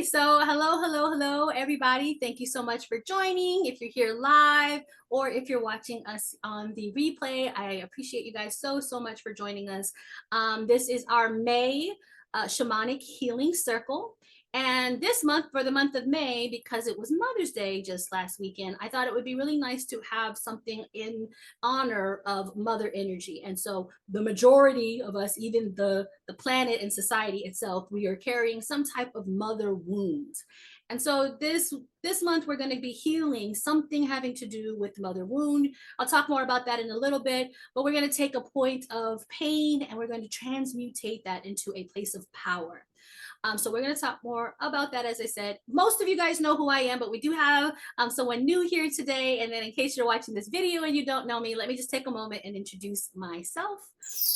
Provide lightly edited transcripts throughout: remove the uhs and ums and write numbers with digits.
Okay, so hello, everybody. Thank you so much for joining. If you're here live or if you're watching us on the replay, I appreciate you guys so much for joining us. This is our May Shamanic Healing Circle. And this month, for the month of May, because it was Mother's Day just last weekend, I thought it would be really nice to have something in honor of mother energy. And so the majority of us, even the planet and society itself, we are carrying some type of mother wound. And so this month we're going to be healing something having to do with mother wound. I'll talk more about that in a little bit, but we're going to take a point of pain and we're going to transmutate that into a place of power. So we're going to talk more about that. As I said, most of you guys know who I am, but we do have someone new here today. And then in case you're watching this video and you don't know me, let me just take a moment and introduce myself.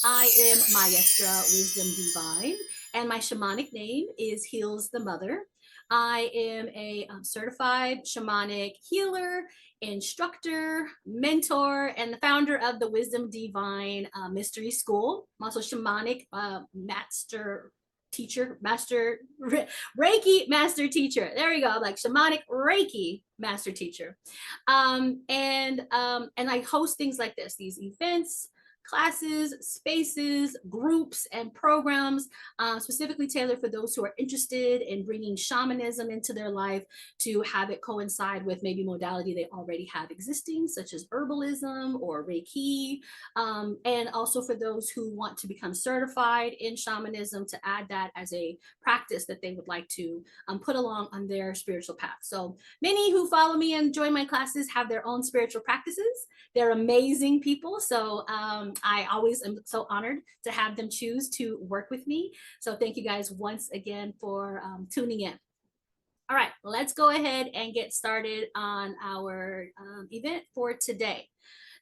I am Maestra Wyzdom DVine, and my shamanic name is Heals the Mother. I am a certified shamanic healer, instructor, mentor, and the founder of the Wyzdom DVine Mystery School. I'm also shamanic master Reiki master teacher. There we go. Like shamanic Reiki master teacher. And I host things like this, these events, classes, spaces, groups, and programs specifically tailored for those who are interested in bringing shamanism into their life to have it coincide with maybe modality they already have existing, such as herbalism or Reiki, and also for those who want to become certified in shamanism to add that as a practice that they would like to put along on their spiritual path. So many who follow me and join my classes have their own spiritual practices. They're amazing people. So I always am so honored to have them choose to work with me. So thank you guys once again for tuning in. All right, let's go ahead and get started on our event for today.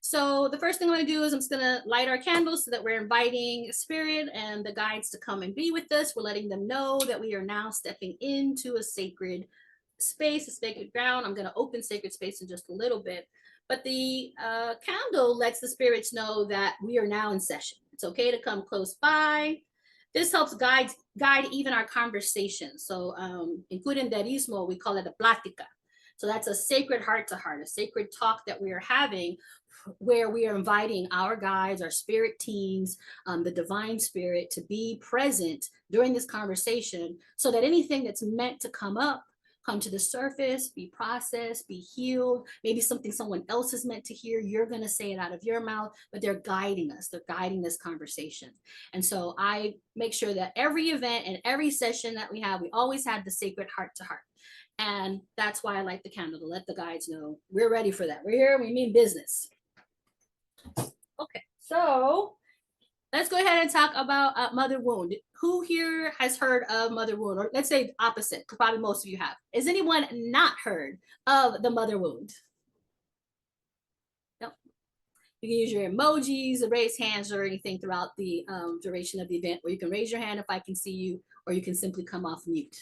So the first thing I'm going to do is I'm just going to light our candles so that we're inviting spirit and the guides to come and be with us. We're letting them know that we are now stepping into a sacred space, a sacred ground. I'm going to open sacred space in just a little bit. But the candle lets the spirits know that we are now in session. It's okay to come close by. This helps guide even our conversation. So including Derismo, we call it a plática. So that's a sacred heart to heart, a sacred talk that we are having where we are inviting our guides, our spirit teams, the divine spirit to be present during this conversation so that anything that's meant to come to the surface, be processed, be healed. Maybe something someone else is meant to hear. You're going to say it out of your mouth, but they're guiding us. They're guiding this conversation. And so I make sure that every event and every session that we have, we always have the sacred heart to heart. And that's why I light the candle, to let the guides know we're ready for that. We're here, we mean business. Okay, so let's go ahead and talk about mother wound. Who here has heard of mother wound? Or let's say the opposite, because probably most of you have. Has anyone not heard of the mother wound? No. You can use your emojis, raise hands, or anything throughout the duration of the event, or you can raise your hand if I can see you, or you can simply come off mute.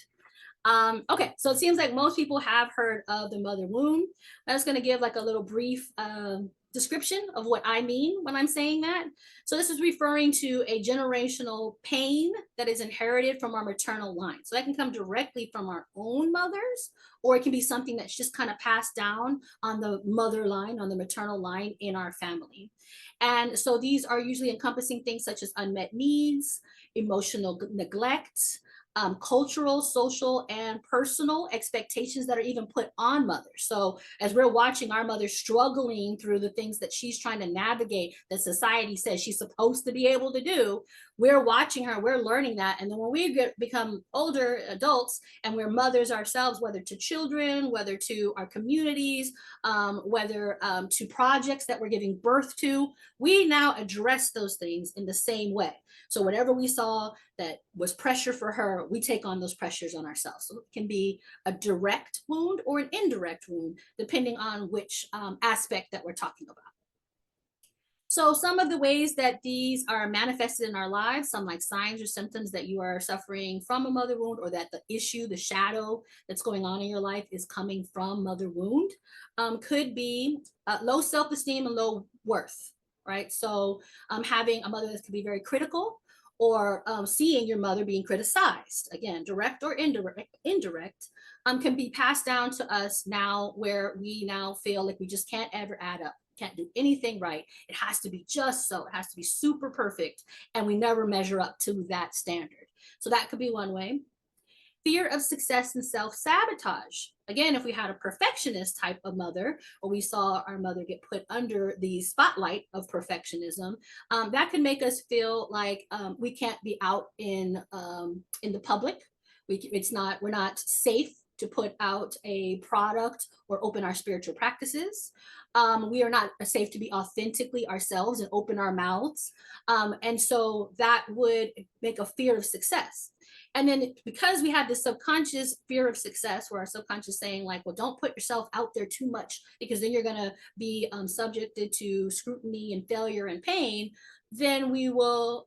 Okay, so it seems like most people have heard of the mother wound. I'm just going to give like a little brief description of what I mean when I'm saying that. So this is referring to a generational pain that is inherited from our maternal line. So that can come directly from our own mothers, or it can be something that's just kind of passed down on the mother line, on the maternal line in our family. And so these are usually encompassing things such as unmet needs, emotional neglect, cultural, social, and personal expectations that are even put on mothers. So as we're watching our mother struggling through the things that she's trying to navigate that society says she's supposed to be able to do, we're watching her, we're learning that. And then when we become older adults and we're mothers ourselves, whether to children, whether to our communities, whether to projects that we're giving birth to, we now address those things in the same way. So whatever we saw that was pressure for her, we take on those pressures on ourselves. So it can be a direct wound or an indirect wound, depending on which aspect that we're talking about. So some of the ways that these are manifested in our lives, some like signs or symptoms that you are suffering from a mother wound, or that the issue, the shadow that's going on in your life is coming from mother wound, could be low self-esteem and low worth, right? So having a mother that could be very critical, or seeing your mother being criticized, again, direct or indirect, can be passed down to us now, where we now feel like we just can't ever add up, can't do anything right. It has to be just so, it has to be super perfect, and we never measure up to that standard. So that could be one way. Fear of success and self-sabotage. Again, if we had a perfectionist type of mother, or we saw our mother get put under the spotlight of perfectionism, that can make us feel like we can't be out in the public. We're not safe to put out a product or open our spiritual practices. We are not safe to be authentically ourselves and open our mouths. And so that would make a fear of success. And then because we have this subconscious fear of success, where our subconscious saying like, well, don't put yourself out there too much, because then you're going to be subjected to scrutiny and failure and pain, then we will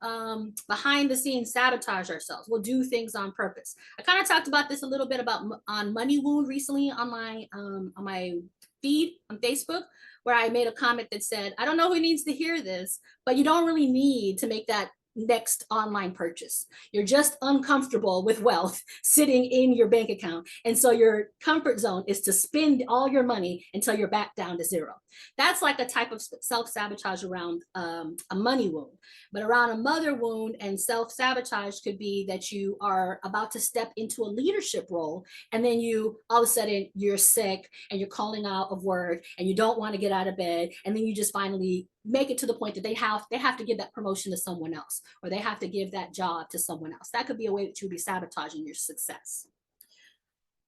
behind the scenes sabotage ourselves. We'll do things on purpose. I kind of talked about this a little bit on money wound recently on my feed on Facebook, where I made a comment that said, I don't know who needs to hear this, but you don't really need to make that next online purchase. You're just uncomfortable with wealth sitting in your bank account. And so your comfort zone is to spend all your money until you're back down to zero. That's like a type of self-sabotage around a money wound. But around a mother wound and self-sabotage could be that you are about to step into a leadership role, and then you all of a sudden you're sick and you're calling out of work and you don't want to get out of bed, and then you just finally make it to the point that they have to give that promotion to someone else, or they have to give that job to someone else. That could be a way that you would be sabotaging your success.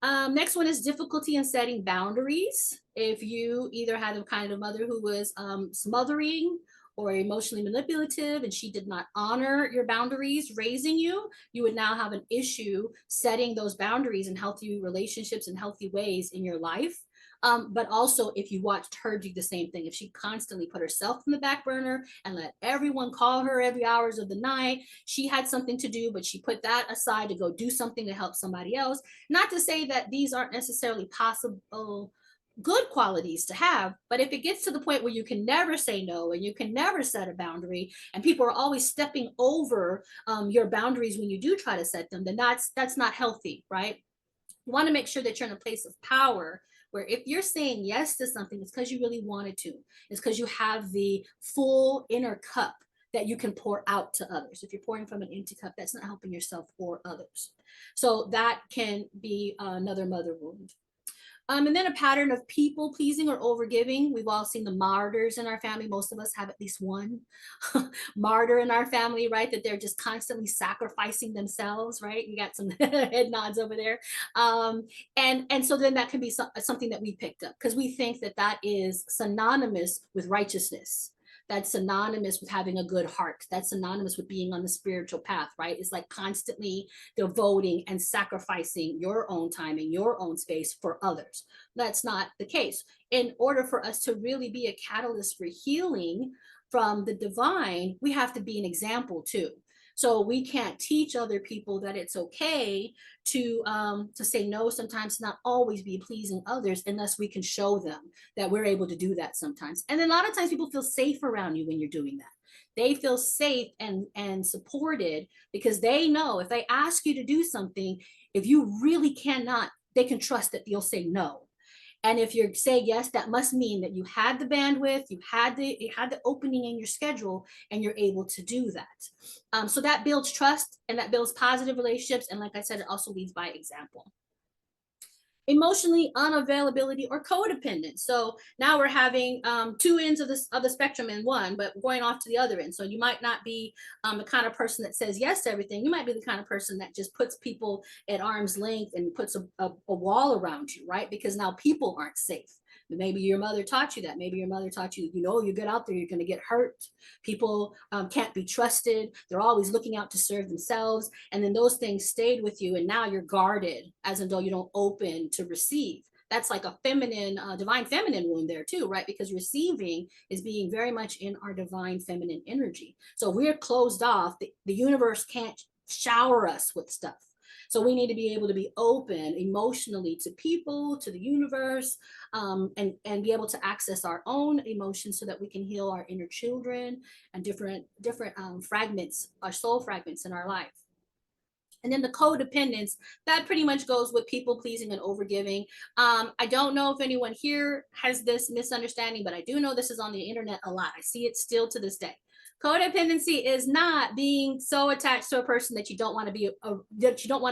Next one is difficulty in setting boundaries. If you either had a kind of mother who was smothering or emotionally manipulative, and she did not honor your boundaries raising you, you would now have an issue setting those boundaries in healthy relationships and healthy ways in your life. But also if you watched her do the same thing, if she constantly put herself in the back burner and let everyone call her every hours of the night, she had something to do, but she put that aside to go do something to help somebody else. Not to say that these aren't necessarily possible good qualities to have, but if it gets to the point where you can never say no and you can never set a boundary, and people are always stepping over your boundaries when you do try to set them, then that's not healthy, right? You want to make sure that you're in a place of power, where if you're saying yes to something, it's because you really wanted to. It's because you have the full inner cup that you can pour out to others. If you're pouring from an empty cup, that's not helping yourself or others. So that can be another mother wound. And then a pattern of people pleasing or overgiving. We've all seen the martyrs in our family. Most of us have at least one martyr in our family, right? That they're just constantly sacrificing themselves, right? You got some head nods over there. And so then that can be something that we picked up, because we think that that is synonymous with righteousness. That's synonymous with having a good heart. That's synonymous with being on the spiritual path, right? It's like constantly devoting and sacrificing your own time and your own space for others. That's not the case. In order for us to really be a catalyst for healing from the divine, we have to be an example too. So we can't teach other people that it's okay to say no sometimes, not always be pleasing others, unless we can show them that we're able to do that sometimes. And then a lot of times people feel safe around you when you're doing that. They feel safe and supported, because they know if they ask you to do something, if you really cannot, they can trust that you'll say no. And if you say yes, that must mean that you had the bandwidth, you had the opening in your schedule, and you're able to do that. So that builds trust, and that builds positive relationships. And like I said, it also leads by example. Emotionally unavailability or codependent. So now we're having two ends of the spectrum in one, but going off to the other end. So you might not be the kind of person that says yes to everything. You might be the kind of person that just puts people at arm's length and puts a wall around you, right? Because now people aren't safe. Maybe your mother taught you that. Maybe your mother taught you, you get out there, you're going to get hurt. People can't be trusted. They're always looking out to serve themselves. And then those things stayed with you. And now you're guarded, as though you don't open to receive. That's like a feminine, divine feminine wound there too, right? Because receiving is being very much in our divine feminine energy. So we're closed off. The universe can't shower us with stuff. So we need to be able to be open emotionally to people, to the universe, and be able to access our own emotions so that we can heal our inner children and different fragments, our soul fragments in our life. And then the codependence, that pretty much goes with people pleasing and overgiving. I don't know if anyone here has this misunderstanding, but I do know this is on the internet a lot. I see it still to this day. Codependency is not being so attached to a person that you don't want to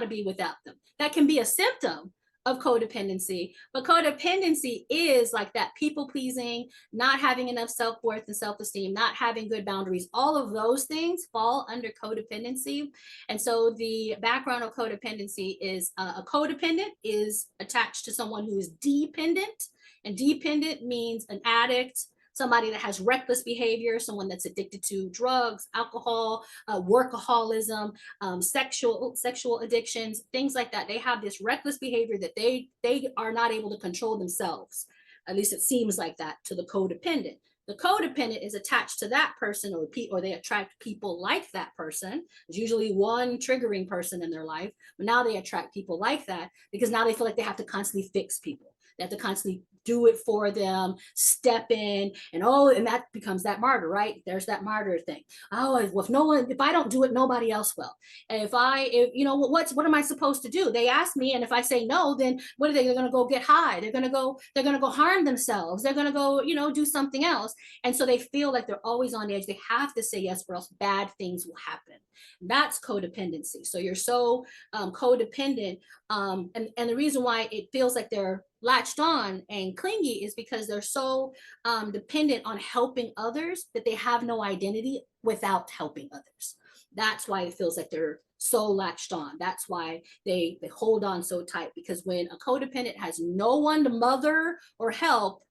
be without them. That can be a symptom of codependency, but codependency is like that people pleasing, not having enough self-worth and self-esteem, not having good boundaries. All of those things fall under codependency. And so the background of codependency is a codependent is attached to someone who is dependent, and dependent means an addict, somebody that has reckless behavior, someone that's addicted to drugs, alcohol, workaholism, sexual addictions, things like that. They have this reckless behavior that they are not able to control themselves. At least it seems like that to the codependent. The codependent is attached to that person, or they attract people like that person. There's usually one triggering person in their life, but now they attract people like that because now they feel like they have to constantly fix people. They have to constantly do it for them, step in, and that becomes that martyr, right? There's that martyr thing. Oh, if I don't do it, nobody else will. And what am I supposed to do? They ask me, and if I say no, then what are they? They're going to go get high. They're going to go harm themselves. They're going to go, do something else. And so they feel like they're always on the edge. They have to say yes, or else bad things will happen. That's codependency. So you're so codependent. And the reason why it feels like they're latched on and clingy is because they're so dependent on helping others that they have no identity without helping others. That's why it feels like they're so latched on. That's why they hold on so tight, because when a codependent has no one to mother or help,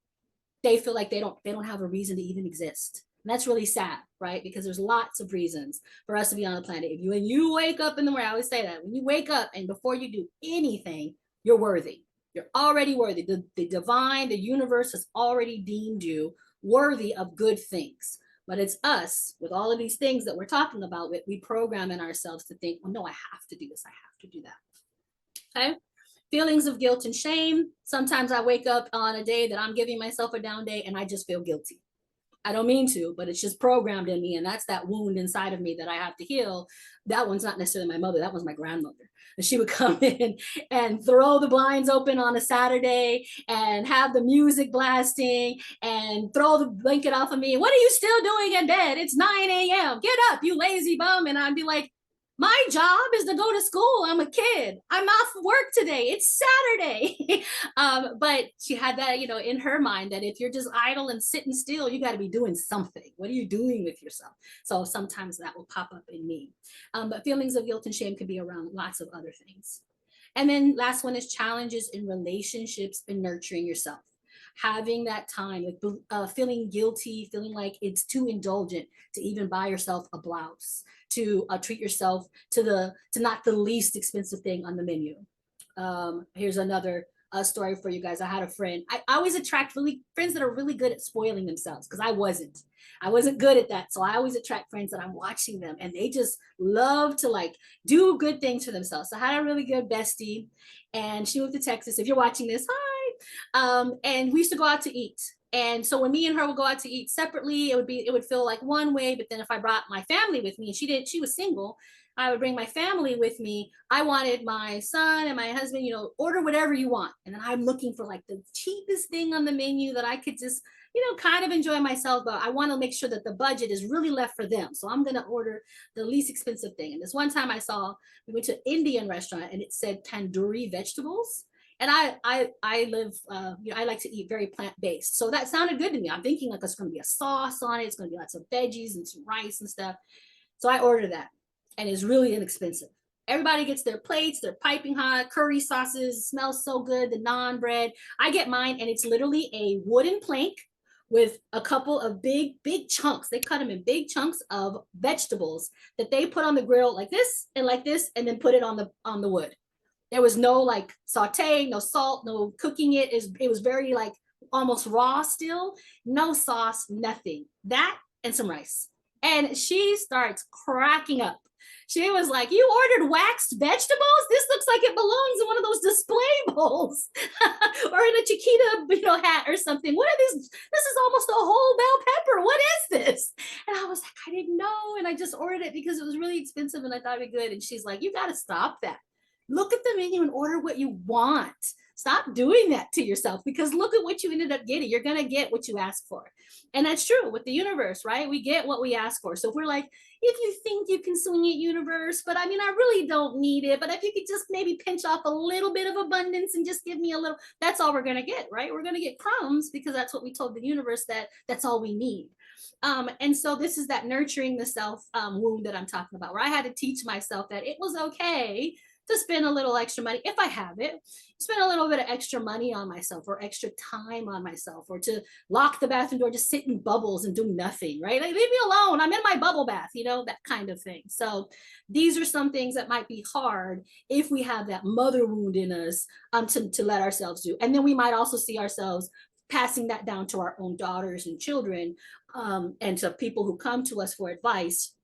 they feel like they don't have a reason to even exist. And that's really sad, right? Because there's lots of reasons for us to be on the planet. When you wake up in the morning, I always say that, when you wake up and before you do anything, you're worthy. You're already worthy. The divine, the universe has already deemed you worthy of good things. But it's us, with all of these things that we're talking about, we program in ourselves to think, well, no, I have to do this. I have to do that. Okay. Feelings of guilt and shame. Sometimes I wake up on a day that I'm giving myself a down day and I just feel guilty. I don't mean to, but it's just programmed in me. And that's that wound inside of me that I have to heal. That one's not necessarily my mother. That was my grandmother. And she would come in and throw the blinds open on a Saturday and have the music blasting and throw the blanket off of me. What are you still doing in bed? It's 9 a.m. Get up, you lazy bum. And I'd be like, my job is to go to school. I'm a kid. I'm off work today. It's Saturday. But she had that, in her mind that if you're just idle and sitting still, you got to be doing something. What are you doing with yourself? So sometimes that will pop up in me. But feelings of guilt and shame could be around lots of other things. And then last one is challenges in relationships and nurturing yourself. Having that time, feeling guilty, feeling like it's too indulgent to even buy yourself a blouse, to treat yourself to not the least expensive thing on the menu. Here's another story for you guys. I had a friend. I always attract friends that are really good at spoiling themselves, because I wasn't good at that. So I always attract friends that I'm watching them and they just love to do good things for themselves. So I had a really good bestie, and she moved to Texas. If you're watching this, hi. And we used to go out to eat. And so when me and her would go out to eat separately, it would feel like one way. But then if I brought my family with me, and she was single, I would bring my family with me. I wanted my son and my husband, order whatever you want. And then I'm looking for the cheapest thing on the menu that I could just, kind of enjoy myself. But I want to make sure that the budget is really left for them. So I'm going to order the least expensive thing. And this one time we went to an Indian restaurant and it said tandoori vegetables. And I like to eat very plant-based. So that sounded good to me. I'm thinking it's going to be a sauce on it. It's going to be lots of veggies and some rice and stuff. So I ordered that, and it's really inexpensive. Everybody gets their plates. They're piping hot, curry sauces, smells so good, the naan bread. I get mine, and it's literally a wooden plank with a couple of big chunks. They cut them in big chunks of vegetables that they put on the grill like this, and then put it on the wood. There was no saute, no salt, no cooking it. It was very almost raw still, no sauce, nothing. That and some rice. And she starts cracking up. She was like, "You ordered waxed vegetables? This looks like it belongs in one of those display bowls or in a Chiquita, hat or something. What are these? This is almost a whole bell pepper. What is this?" And I was like, "I didn't know." And I just ordered it because it was really expensive and I thought it'd be good. And she's like, "You got to stop that. Look at the menu and order what you want. Stop doing that to yourself, because look at what you ended up getting. You're going to get what you ask for." And that's true with the universe, right? We get what we ask for. So if we're like, "If you think you can swing it, universe, but I mean, I really don't need it. But if you could just maybe pinch off a little bit of abundance and just give me a little," that's all we're going to get, right? We're going to get crumbs because that's what we told the universe, that that's all we need. And so this is that nurturing the self wound that I'm talking about, where I had to teach myself that it was okay to spend a little extra money if I have it, spend a little bit of extra money on myself or extra time on myself, or to lock the bathroom door, just sit in bubbles and do nothing, right? Like, leave me alone. I'm in my bubble bath, that kind of thing. So these are some things that might be hard if we have that mother wound in us to let ourselves do. And then we might also see ourselves passing that down to our own daughters and children, and to people who come to us for advice,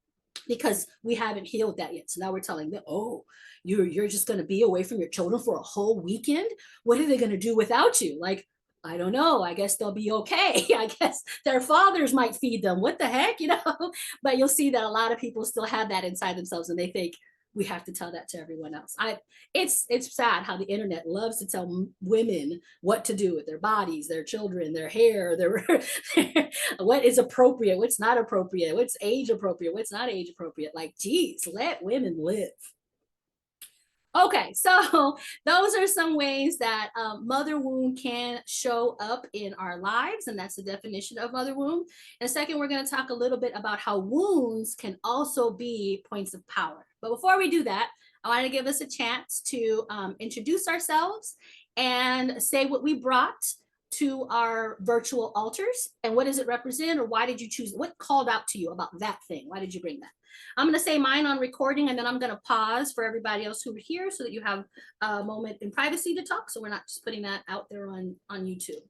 because we haven't healed that yet. So now we're telling them, "Oh, you're just going to be away from your children for a whole weekend? What are they going to do without you?" Like, I don't know. I guess they'll be okay. I guess their fathers might feed them. What the heck, But you'll see that a lot of people still have that inside themselves, and they think we have to tell that to everyone else. It's sad how the internet loves to tell women what to do with their bodies, their children, their hair, their what is appropriate, what's not appropriate, what's age appropriate, what's not age appropriate. Like, geez, let women live. Okay, so those are some ways that mother wound can show up in our lives, and that's the definition of mother wound. And second, we're going to talk a little bit about how wounds can also be points of power. But before we do that, I want to give us a chance to introduce ourselves and say what we brought to our virtual altars and what does it represent, or why did you choose, what called out to you about that thing? Why did you bring that? I'm going to say mine on recording, and then I'm going to pause for everybody else who are here so that you have a moment in privacy to talk. So we're not just putting that out there on YouTube.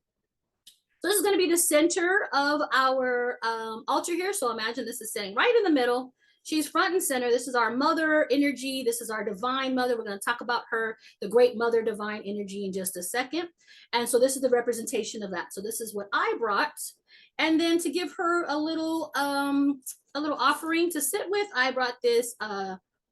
So this is going to be the center of our altar here. So imagine this is sitting right in the middle. She's front and center. This is our mother energy. This is our divine mother. We're going to talk about her, the great mother divine energy, in just a second. And so this is the representation of that. So this is what I brought. And then to give her a little offering to sit with, I brought this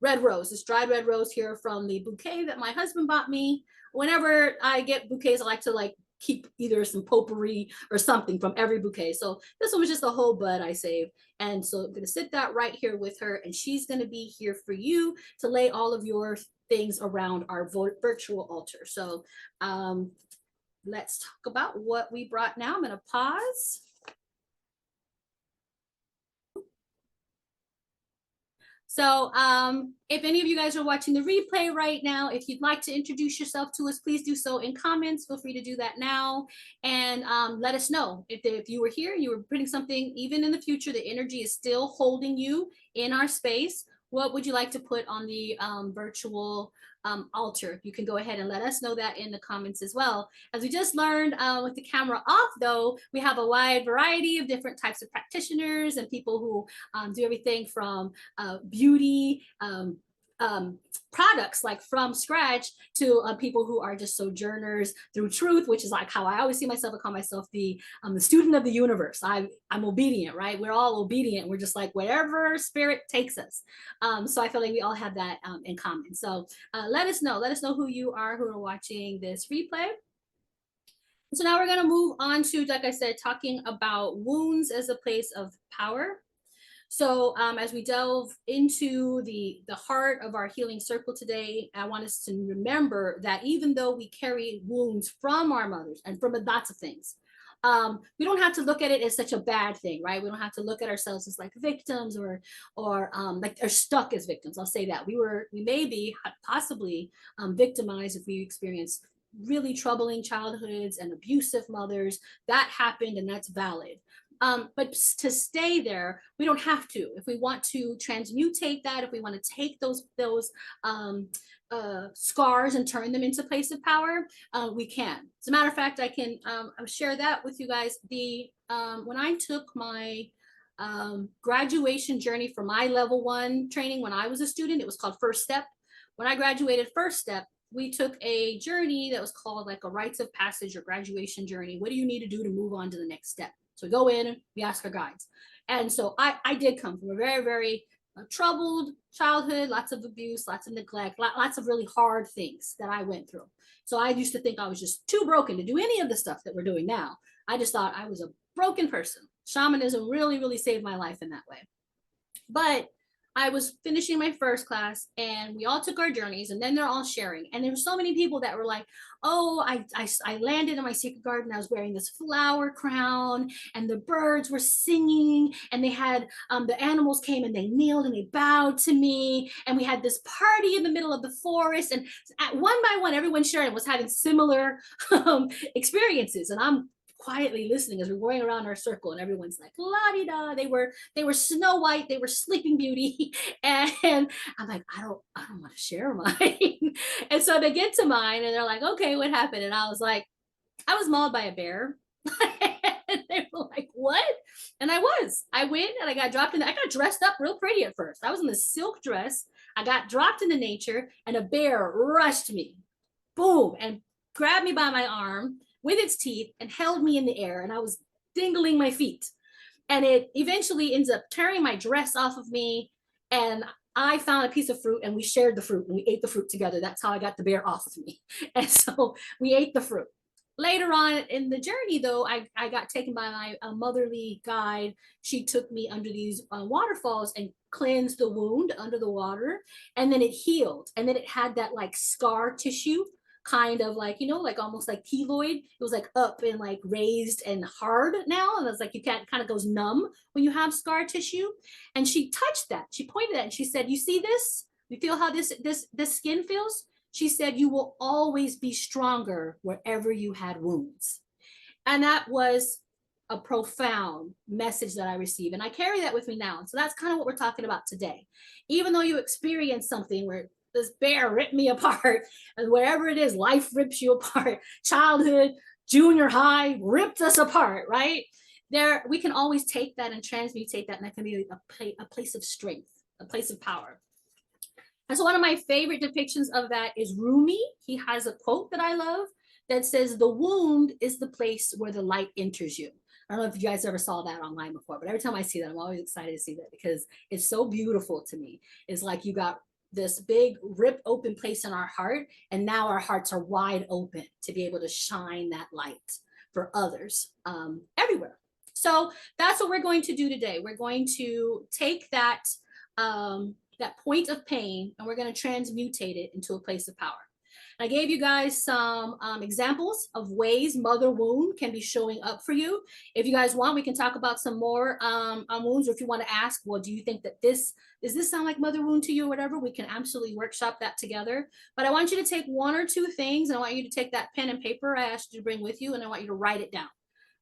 red rose, this dried red rose here from the bouquet that my husband bought me. Whenever I get bouquets, I like to keep either some potpourri or something from every bouquet. So this one was just a whole bud I saved. And so I'm going to sit that right here with her, and she's going to be here for you to lay all of your things around our virtual altar. So let's talk about what we brought now. I'm going to pause. So if any of you guys are watching the replay right now, if you'd like to introduce yourself to us, please do so in comments. Feel free to do that now, and let us know if you were here, you were putting something, even in the future, the energy is still holding you in our space. What would you like to put on the virtual altar? You can go ahead and let us know that in the comments as well. As we just learned with the camera off, though, we have a wide variety of different types of practitioners and people who do everything from beauty products, like from scratch, to people who are just sojourners through truth, which is like how I always see myself. I call myself the student of the universe. I'm obedient, right? We're all obedient. We're just like wherever spirit takes us. So I feel like we all have that in common. So let us know who you are, who are watching this replay. So now we're going to move on to, like I said, talking about wounds as a place of power. So as we delve into the heart of our healing circle today, I want us to remember that even though we carry wounds from our mothers and from lots of things, we don't have to look at it as such a bad thing, right? We don't have to look at ourselves as like victims or stuck as victims. I'll say that we may be possibly victimized if we experience really troubling childhoods and abusive mothers. That happened, and that's valid. But to stay there, we don't have to. If we want to transmutate that, if we want to take those scars and turn them into place of power, we can. As a matter of fact, I can share that with you guys. When I took my graduation journey for my level 1 training when I was a student. It was called First Step. When I graduated First Step, we took a journey that was called like a rites of passage or graduation journey. What do you need to do to move on to the next step? So we go in, we ask our guides. And so I did come from a very, very troubled childhood, lots of abuse, lots of neglect, lots of really hard things that I went through. So I used to think I was just too broken to do any of the stuff that we're doing now. I just thought I was a broken person. Shamanism really, really saved my life in that way. But I was finishing my first class and we all took our journeys, and then they're all sharing. And there were so many people that were like, oh, I landed in my sacred garden. I was wearing this flower crown and the birds were singing, and they had the animals came and they kneeled and they bowed to me. And we had this party in the middle of the forest. And one by one, everyone sharing was having similar experiences. And I'm quietly listening as we're going around our circle, and everyone's like la-di-da. They were Snow White, they were Sleeping Beauty, and I'm like, I don't want to share mine. And so they get to mine and they're like, okay, what happened? And I was like, I was mauled by a bear. And they were like, what? And I went and I got dropped in. I got dressed up real pretty at first. I was in this silk dress. I got dropped into nature and a bear rushed me, boom, and grabbed me by my arm with its teeth and held me in the air, and I was dingling my feet. And it eventually ends up tearing my dress off of me, and I found a piece of fruit and we shared the fruit and we ate the fruit together. That's how I got the bear off of me. And so we ate the fruit. Later on in the journey, though, I got taken by my motherly guide. She took me under these waterfalls and cleansed the wound under the water, and then it healed. And then it had that like scar tissue, kind of like, you know, like almost like keloid. It was like up and like raised and hard now. And it's like you can't, kind of goes numb when you have scar tissue. And she touched that. She pointed at it and she said, you see this? You feel how this skin feels? She said, you will always be stronger wherever you had wounds. And that was a profound message that I received. And I carry that with me now. And so that's kind of what we're talking about today. Even though you experience something where this bear ripped me apart, and wherever it is, life rips you apart, childhood, junior high ripped us apart, right? There, we can always take that and transmutate that, and that can be a place of strength, a place of power. And so one of my favorite depictions of that is Rumi. He has a quote that I love that says, the wound is the place where the light enters you. I don't know if you guys ever saw that online before, but every time I see that, I'm always excited to see that because it's so beautiful to me. It's like you got this big rip open place in our heart, and now our hearts are wide open to be able to shine that light for others everywhere. So that's what we're going to do today. We're going to take that that point of pain, and we're going to transmutate it into a place of power. I gave you guys some examples of ways mother wound can be showing up for you. If you guys want, we can talk about some more wounds, or if you want to ask, well, do you think that does this sound like mother wound to you or whatever? We can absolutely workshop that together. But I want you to take one or two things, and I want you to take that pen and paper I asked you to bring with you, and I want you to write it down.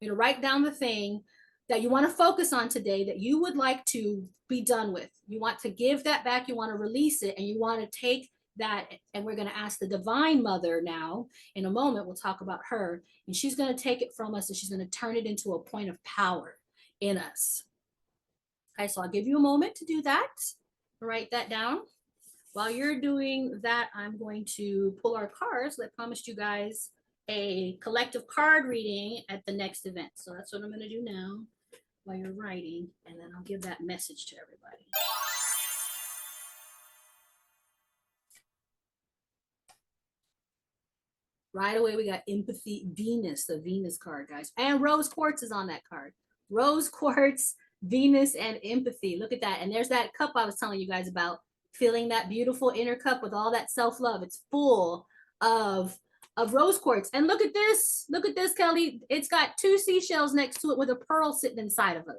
You're going to write down the thing that you want to focus on today that you would like to be done with. You want to give that back, you want to release it, and you want to take that, and we're going to ask the Divine Mother now. In a moment, we'll talk about her, and she's going to take it from us and she's going to turn it into a point of power in us. Okay, so I'll give you a moment to do that. Write that down. While you're doing that, I'm going to pull our cards. I promised you guys a collective card reading at the next event. So that's what I'm going to do now while you're writing, and then I'll give that message to everybody. Right away, we got Empathy Venus, the Venus card, guys. And Rose Quartz is on that card. Rose Quartz, Venus, and Empathy. Look at that. And there's that cup I was telling you guys about, filling that beautiful inner cup with all that self-love. It's full of rose quartz. And look at this. Look at this, Kelly. It's got 2 seashells next to it with a pearl sitting inside of it.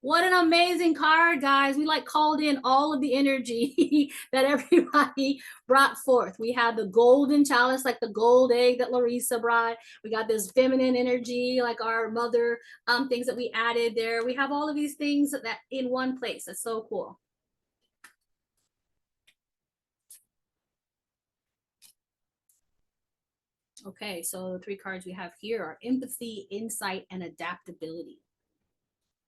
What an amazing card, guys. We like called in all of the energy that everybody brought forth. We had the golden chalice, like the gold egg that Larissa brought. We got this feminine energy, like our mother things that we added there. We have all of these things that in one place. That's so cool. Okay, so the 3 cards we have here are empathy, insight, and adaptability.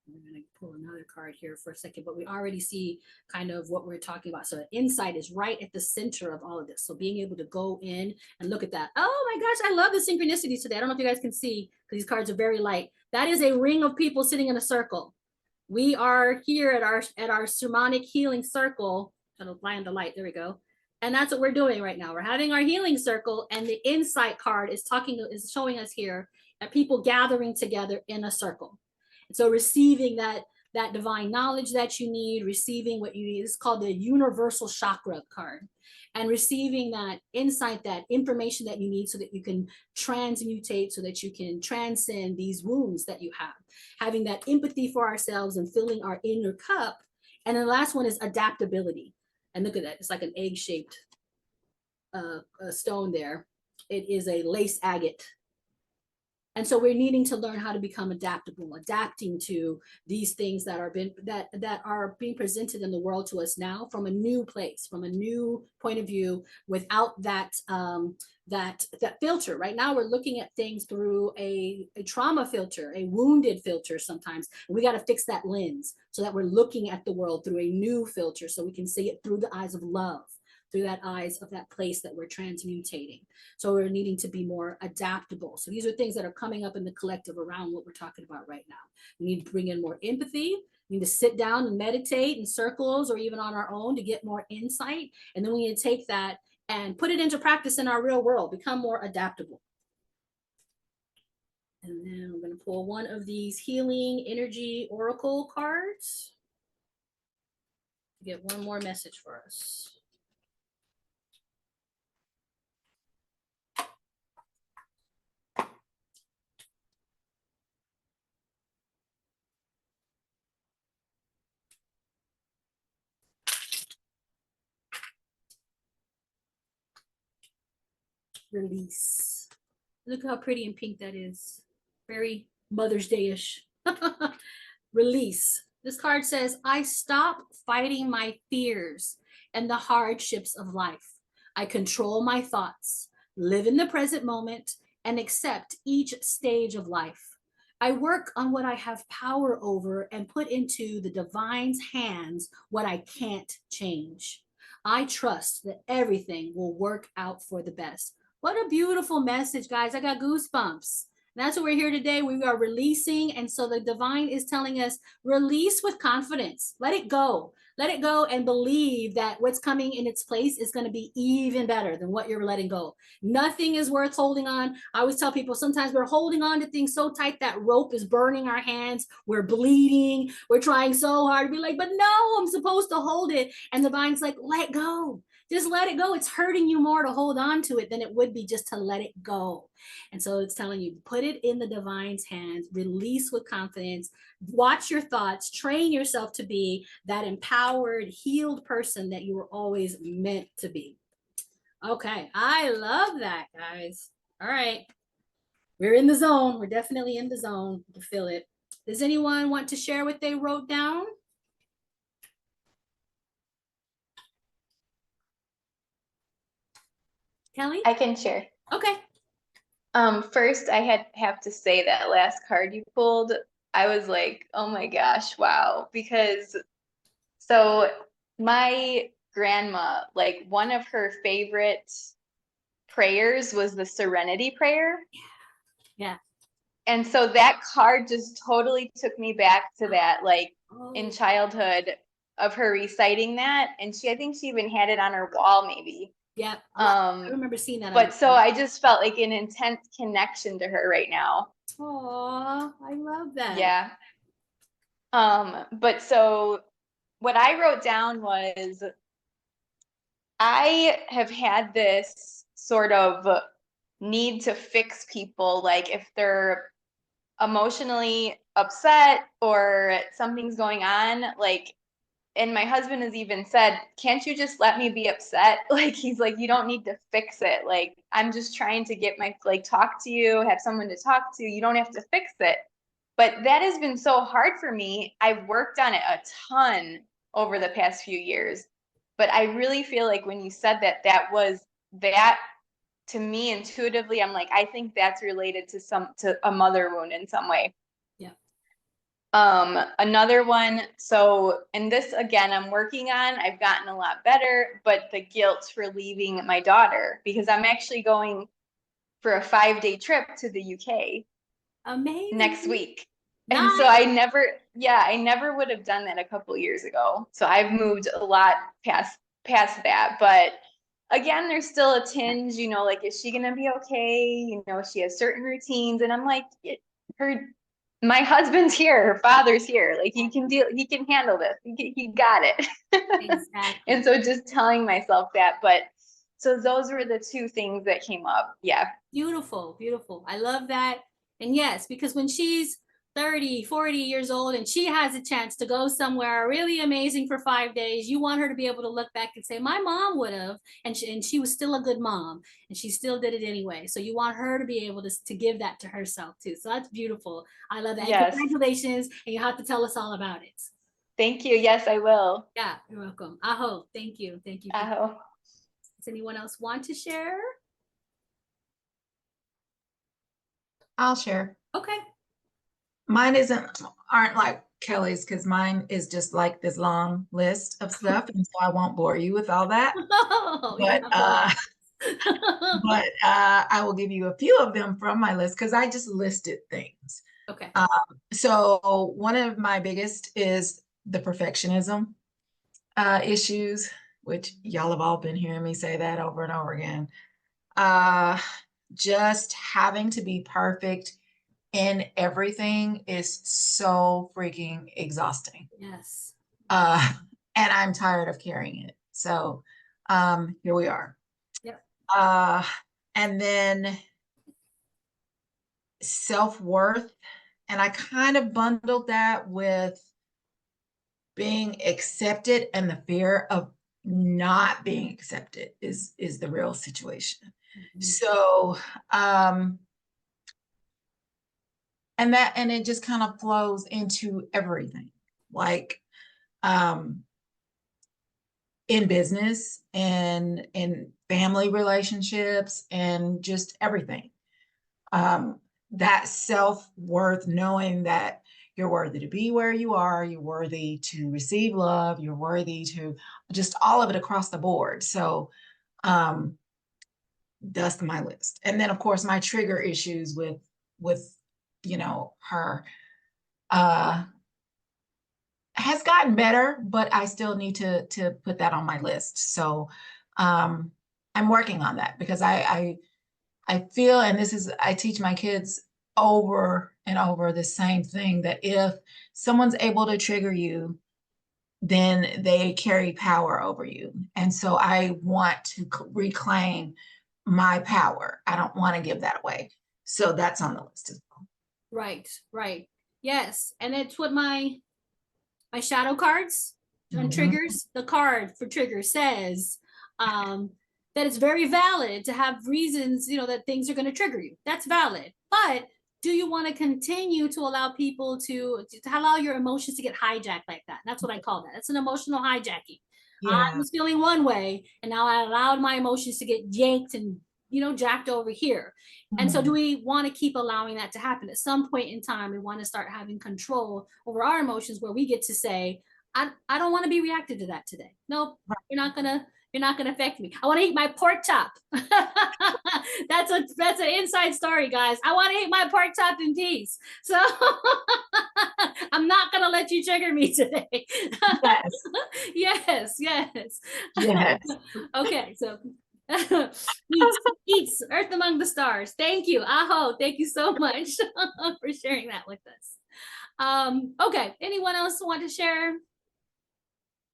I'm going to pull another card here for a second, but we already see kind of what we're talking about. So insight is right at the center of all of this. So being able to go in and look at that. Oh my gosh, I love the synchronicities today. I don't know if you guys can see because these cards are very light. That is a ring of people sitting in a circle. We are here at our Shamanic Healing Circle. It'll land the light. There we go. And that's what we're doing right now. We're having our healing circle, and the insight card is showing us here that people gathering together in a circle. So receiving that divine knowledge that you need, receiving what you need. It's called the universal chakra card, and receiving that insight, that information that you need so that you can transmutate, so that you can transcend these wounds that you have. Having that empathy for ourselves and filling our inner cup. And then the last one is adaptability. And look at that. It's like an egg-shaped stone there. It is a lace agate. And so we're needing to learn how to become adaptable, adapting to these things that are being presented in the world to us now from a new place, from a new point of view, without that filter. Right now, we're looking at things through a trauma filter, a wounded filter sometimes. And we got to fix that lens so that we're looking at the world through a new filter, so we can see it through the eyes of love, through that eyes of that place that we're transmutating. So we're needing to be more adaptable. So these are things that are coming up in the collective around what we're talking about right now. We need to bring in more empathy. We need to sit down and meditate in circles or even on our own to get more insight. And then we need to take that and put it into practice in our real world, become more adaptable. And then I'm going to pull one of these healing energy oracle cards to get one more message for us. Release. Look how pretty and pink that is. Very Mother's Day-ish. Release. This card says, I stop fighting my fears and the hardships of life. I control my thoughts, live in the present moment, and accept each stage of life. I work on what I have power over and put into the divine's hands what I can't change. I trust that everything will work out for the best. What a beautiful message, guys. I got goosebumps. That's what we're here today. We are releasing. And so the divine is telling us, release with confidence. Let it go. Let it go and believe that what's coming in its place is going to be even better than what you're letting go. Nothing is worth holding on. I always tell people sometimes we're holding on to things so tight that rope is burning our hands. We're bleeding. We're trying so hard to be like, but no, I'm supposed to hold it. And the divine's like, let go. Just let it go. It's hurting you more to hold on to it than it would be just to let it go. And so it's telling you, put it in the divine's hands, release with confidence, watch your thoughts, train yourself to be that empowered, healed person that you were always meant to be. Okay, I love that, guys. All right, we're in the zone. We're definitely in the zone to feel it. Does anyone want to share what they wrote down? Kelly? I can share. Okay. First, I have to say that last card you pulled, I was like, oh my gosh, wow. Because so my grandma, like one of her favorite prayers was the Serenity Prayer. Yeah. And so that card just totally took me back to that, like in childhood of her reciting that. And I think she even had it on her wall, maybe. Yeah, I remember seeing that. But so I just felt like an intense connection to her right now. Oh, I love that. Yeah. But so what I wrote down was I have had this sort of need to fix people, like if they're emotionally upset or something's going on, like, and my husband has even said, can't you just let me be upset? Like, he's like, you don't need to fix it. Like, I'm just trying to get talk to you, have someone to talk to. You don't have to fix it. But that has been so hard for me. I've worked on it a ton over the past few years. But I really feel like when you said that, that to me intuitively, I'm like, I think that's related to a mother wound in some way. Yeah. Another one, so, and this again, I'm working on, I've gotten a lot better, but the guilt for leaving my daughter, because I'm actually going for a 5-day trip to the UK Amazing. next week. Nice. And so I never would have done that a couple years ago. So I've moved a lot past that. But again, there's still a tinge, you know, like, is she gonna be okay? You know, she has certain routines, and I'm like, my husband's here, her father's here. Like, he can handle this. He got it. Exactly. And so just telling myself that. But so those were the two things that came up. Yeah. Beautiful, beautiful. I love that. And yes, because when she's 30, 40 years old and she has a chance to go somewhere really amazing for 5 days, you want her to be able to look back and say, my mom would have, and she was still a good mom and she still did it anyway. So you want her to be able to give that to herself too. So that's beautiful. I love that. Yes. And congratulations. And you have to tell us all about it. Thank you. Yes, I will. Yeah, you're welcome. Aho. Thank you. Thank you. Aho. Does anyone else want to share? I'll share. Okay. Mine aren't like Kelly's, because mine is just like this long list of stuff, and so I won't bore you with all that. But I will give you a few of them from my list, because I just listed things. Okay. So one of my biggest is the perfectionism issues, which y'all have all been hearing me say that over and over again. Just having to be perfect in everything is so freaking exhausting. Yes. And I'm tired of carrying it. So here we are. Yep. And then self-worth. And I kind of bundled that with being accepted, and the fear of not being accepted is the real situation. Mm-hmm. So and it just kind of flows into everything, like in business and in family relationships and just everything. That self-worth, knowing that you're worthy to be where you are, you're worthy to receive love, you're worthy to just all of it across the board. So that's my list. And then of course my trigger issues with you know, her has gotten better, but I still need to put that on my list. So I'm working on that, because I feel, and I teach my kids over and over the same thing, that if someone's able to trigger you, then they carry power over you. And so I want to reclaim my power. I don't want to give that away. So that's on the list as well. Right, right. Yes. And it's what my shadow cards and triggers, the card for triggers says that it's very valid to have reasons, you know, that things are going to trigger you. That's valid. But do you want to continue to allow people to allow your emotions to get hijacked like that? And that's what I call that. It's an emotional hijacking. Yeah. I was feeling one way, and now I allowed my emotions to get yanked and, you know, jacked over here. And so do we want to keep allowing that to happen? At some point in time, we want to start having control over our emotions, where we get to say, I don't want to be reacted to that today. Nope, you're not gonna affect me. I want to eat my pork chop. That's an inside story, guys. I want to eat my pork chop in peace. So I'm not gonna let you trigger me today. Yes. yes. Okay, so eats Earth Among the Stars. Thank you. Aho, thank you so much for sharing that with us. Okay, anyone else want to share?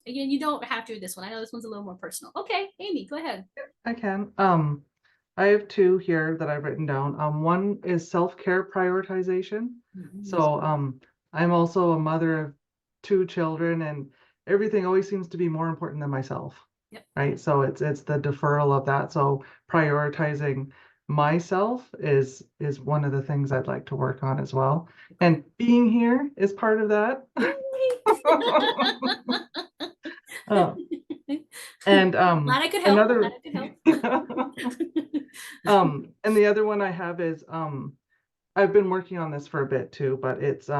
Again, you don't have to do this one. I know this one's a little more personal. Okay, Amy, go ahead. I can. I have two here that I've written down. One is self-care prioritization. So I'm also a mother of 2 children, and everything always seems to be more important than myself. Yep. Right. So it's the deferral of that. So prioritizing myself is one of the things I'd like to work on as well. And being here is part of that. And glad I could help. And the other one I have is I've been working on this for a bit too, but it's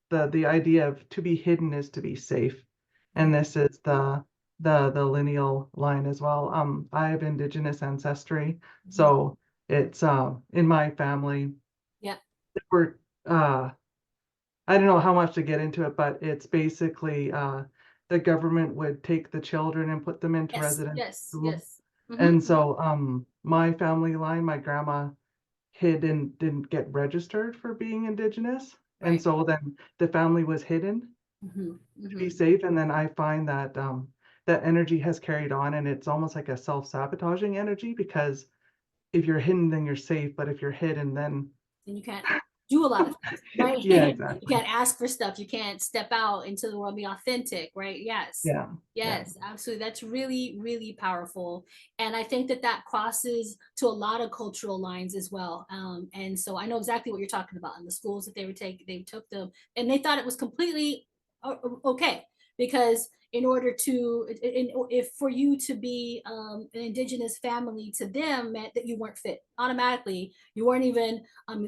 the idea of to be hidden is to be safe. And this is the lineal line as well. I have Indigenous ancestry, so it's in my family. Yeah. We're I don't know how much to get into it, but it's basically the government would take the children and put them into residential schools. Yes. And so my family line, my grandma hid and didn't get registered for being Indigenous. Right. And so then the family was hidden to be safe. And then I find that that energy has carried on, and it's almost like a self-sabotaging energy, because if you're hidden, then you're safe. But if you're hidden, then you can't do a lot of things, right? Yeah, exactly. You can't ask for stuff. You can't step out into the world and be authentic, right? Yes. Yeah. Yes, absolutely. That's really, really powerful. And I think that that crosses to a lot of cultural lines as well. And so I know exactly what you're talking about. In the schools that they took them, and they thought it was completely okay, because in order to, if for you to be an Indigenous family to them meant that you weren't fit automatically. You weren't even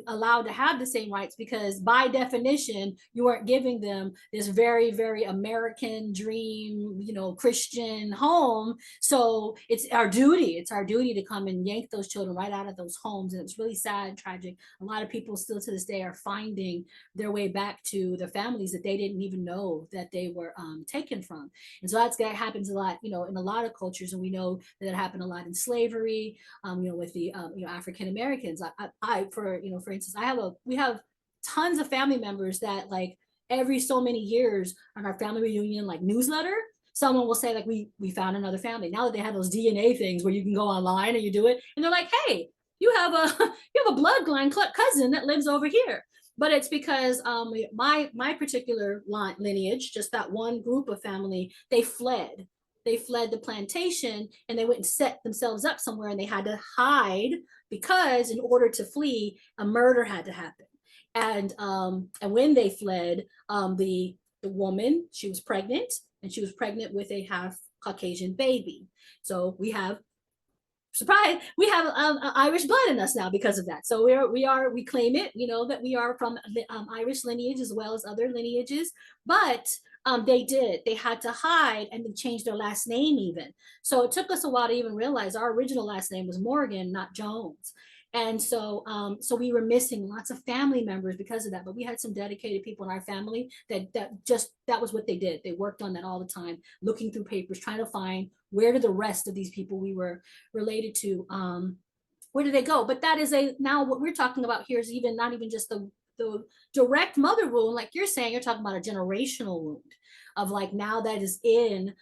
allowed to have the same rights, because by definition, you weren't giving them this very, very American dream, Christian home. So it's our duty to come and yank those children right out of those homes. And it's really sad and tragic. A lot of people still to this day are finding their way back to the families that they didn't even know that they were taken from. And so that happens a lot, in a lot of cultures. And we know that it happened a lot in slavery, with the, African Americans. For instance, we have tons of family members that, like, every so many years on our family reunion, like, newsletter, someone will say, like, we found another family. Now that they have those DNA things where you can go online and you do it, and they're like, hey, you have a bloodline cousin that lives over here. But it's because my particular lineage, just that one group of family, they fled the plantation, and they went and set themselves up somewhere, and they had to hide, because in order to flee, a murder had to happen. And when they fled, the woman, she was pregnant, and she was pregnant with a half Caucasian baby. So we have, surprise, we have Irish blood in us now because of that. So we claim it, that we are from Irish lineage as well as other lineages. But they had to hide, and they changed their last name even. So it took us a while to even realize our original last name was Morgan, not Jones. And so we were missing lots of family members because of that. But we had some dedicated people in our family that was what they did. They worked on that all the time, looking through papers, trying to find where did the rest of these people we were related to, where did they go? But that is now what we're talking about here is not even just the direct mother wound, like you're saying. You're talking about a generational wound of, like, now that is in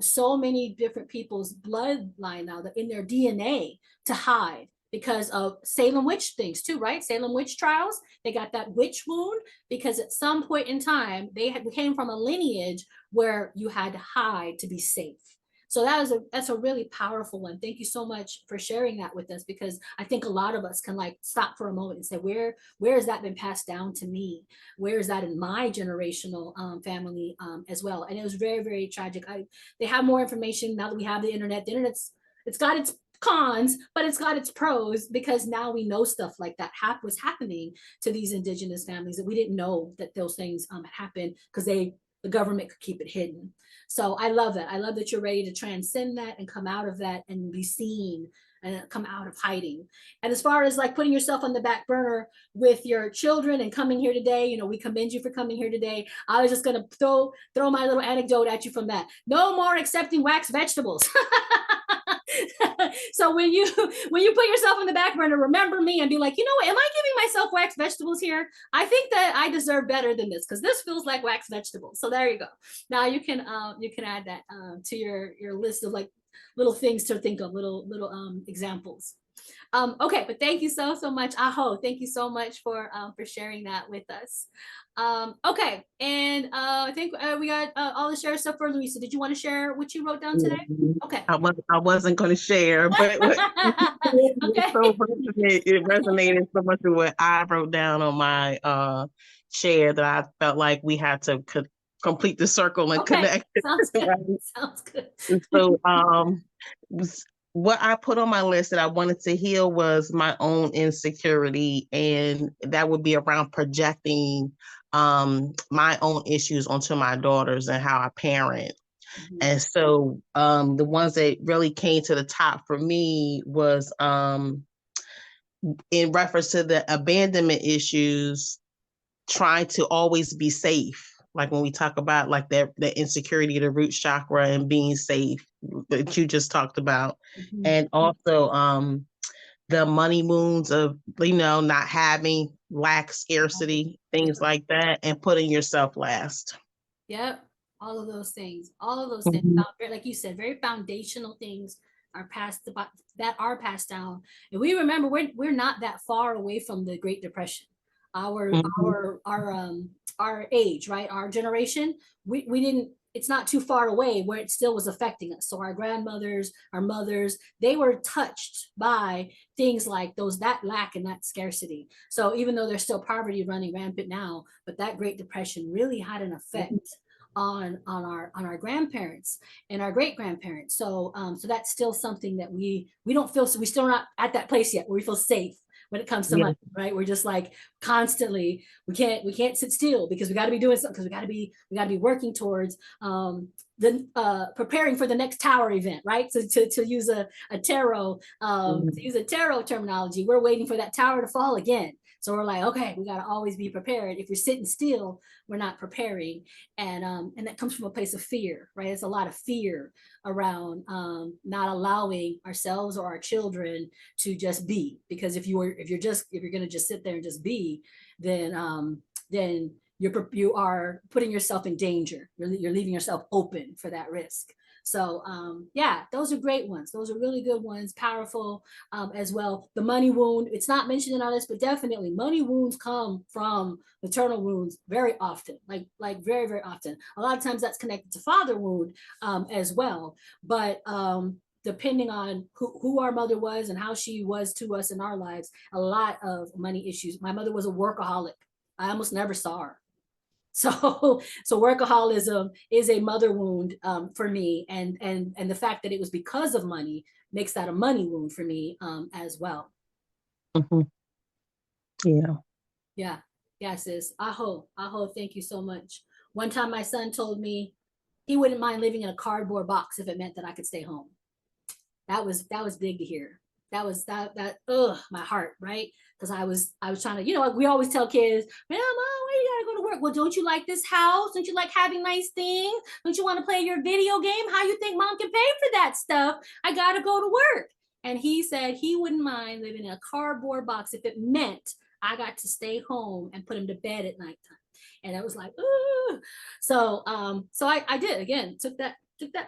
so many different people's bloodline now, that in their DNA, to hide because of Salem witch things too, right? Salem witch trials, they got that witch wound because at some point in time they came from a lineage where you had to hide to be safe. So that's a really powerful one. Thank you so much for sharing that with us, because I think a lot of us can, like, stop for a moment and say, where has that been passed down to me? Where is that in my generational family as well? And it was very, very tragic. They have more information now that we have the internet. The internet's, it's got its cons, but it's got its pros, because now we know stuff like that was happening to these Indigenous families that we didn't know that those things happened, because the government could keep it hidden. So I love that. I love that you're ready to transcend that and come out of that and be seen and come out of hiding. And as far as, like, putting yourself on the back burner with your children and coming here today, we commend you for coming here today. I was just going to throw my little anecdote at you from that. No more accepting wax vegetables. So when you put yourself on the back burner, remember me and be like, what, am I giving myself wax vegetables here? I think that I deserve better than this, because this feels like wax vegetables. So there you go. Now you can add that to your list of, like, little things to think of, little examples. Okay, but thank you so much, Aho. Thank you so much for sharing that with us. Okay, and I think we got all the share stuff for Louisa. Did you want to share what you wrote down today? Okay. I wasn't going to share, but Okay. it resonated so much with what I wrote down on my share that I felt like we had to complete the circle and connect. Sounds good. Right? Sounds good. And so what I put on my list that I wanted to heal was my own insecurity, and that would be around projecting my own issues onto my daughters and how I parent. Mhm. And so the ones that really came to the top for me was in reference to the abandonment issues, trying to always be safe. Like when we talk about like the insecurity of the root chakra and being safe that you just talked about. Mhm. And also the money wounds of, you know, not having, lack, scarcity, things like that, and putting yourself last. Yep. All of those things. All of those things. Like you said, very foundational things are passed about, that are passed down. And we remember we're not that far away from the Great Depression. Our age, right? Our generation, we didn't, it's not too far away where it still was affecting us. So our grandmothers, our mothers, they were touched by things like that lack and that scarcity. So even though there's still poverty running rampant now, but that Great Depression really had an effect on our grandparents and our great grandparents. So that's still something that we don't feel, so we still not at that place yet where we feel safe when it comes to money, right? We're just like constantly, we can't sit still because we got to be doing something, because we got to be working towards preparing for the next tower event, right? So to use a tarot terminology, we're waiting for that tower to fall again. So we're like, okay, we got to always be prepared. If you're sitting still, we're not preparing. And that comes from a place of fear, right? It's a lot of fear around not allowing ourselves or our children to just be. Because if you're going to just sit there and just be, then you are putting yourself in danger. You're leaving yourself open for that risk. So yeah, those are great ones. Those are really good ones, powerful as well. The money wound, it's not mentioned in our list, but definitely money wounds come from maternal wounds very often, like very, very often. A lot of times that's connected to father wound as well. But depending on who our mother was and how she was to us in our lives, a lot of money issues. My mother was a workaholic. I almost never saw her. So workaholism is a mother wound for me, and the fact that it was because of money makes that a money wound for me as well. Yeah, sis. Aho, thank you so much. One time my son told me he wouldn't mind living in a cardboard box if it meant that I could stay home. That was big to hear. That my heart, right? Because I was trying to, we always tell kids, man, Mom, why you gotta go to work? Well, don't you like this house? Don't you like having nice things? Don't you want to play your video game? How you think Mom can pay for that stuff? I gotta go to work. And he said he wouldn't mind living in a cardboard box if it meant I got to stay home and put him to bed at nighttime. And I was like, ooh. So I did, again, took that,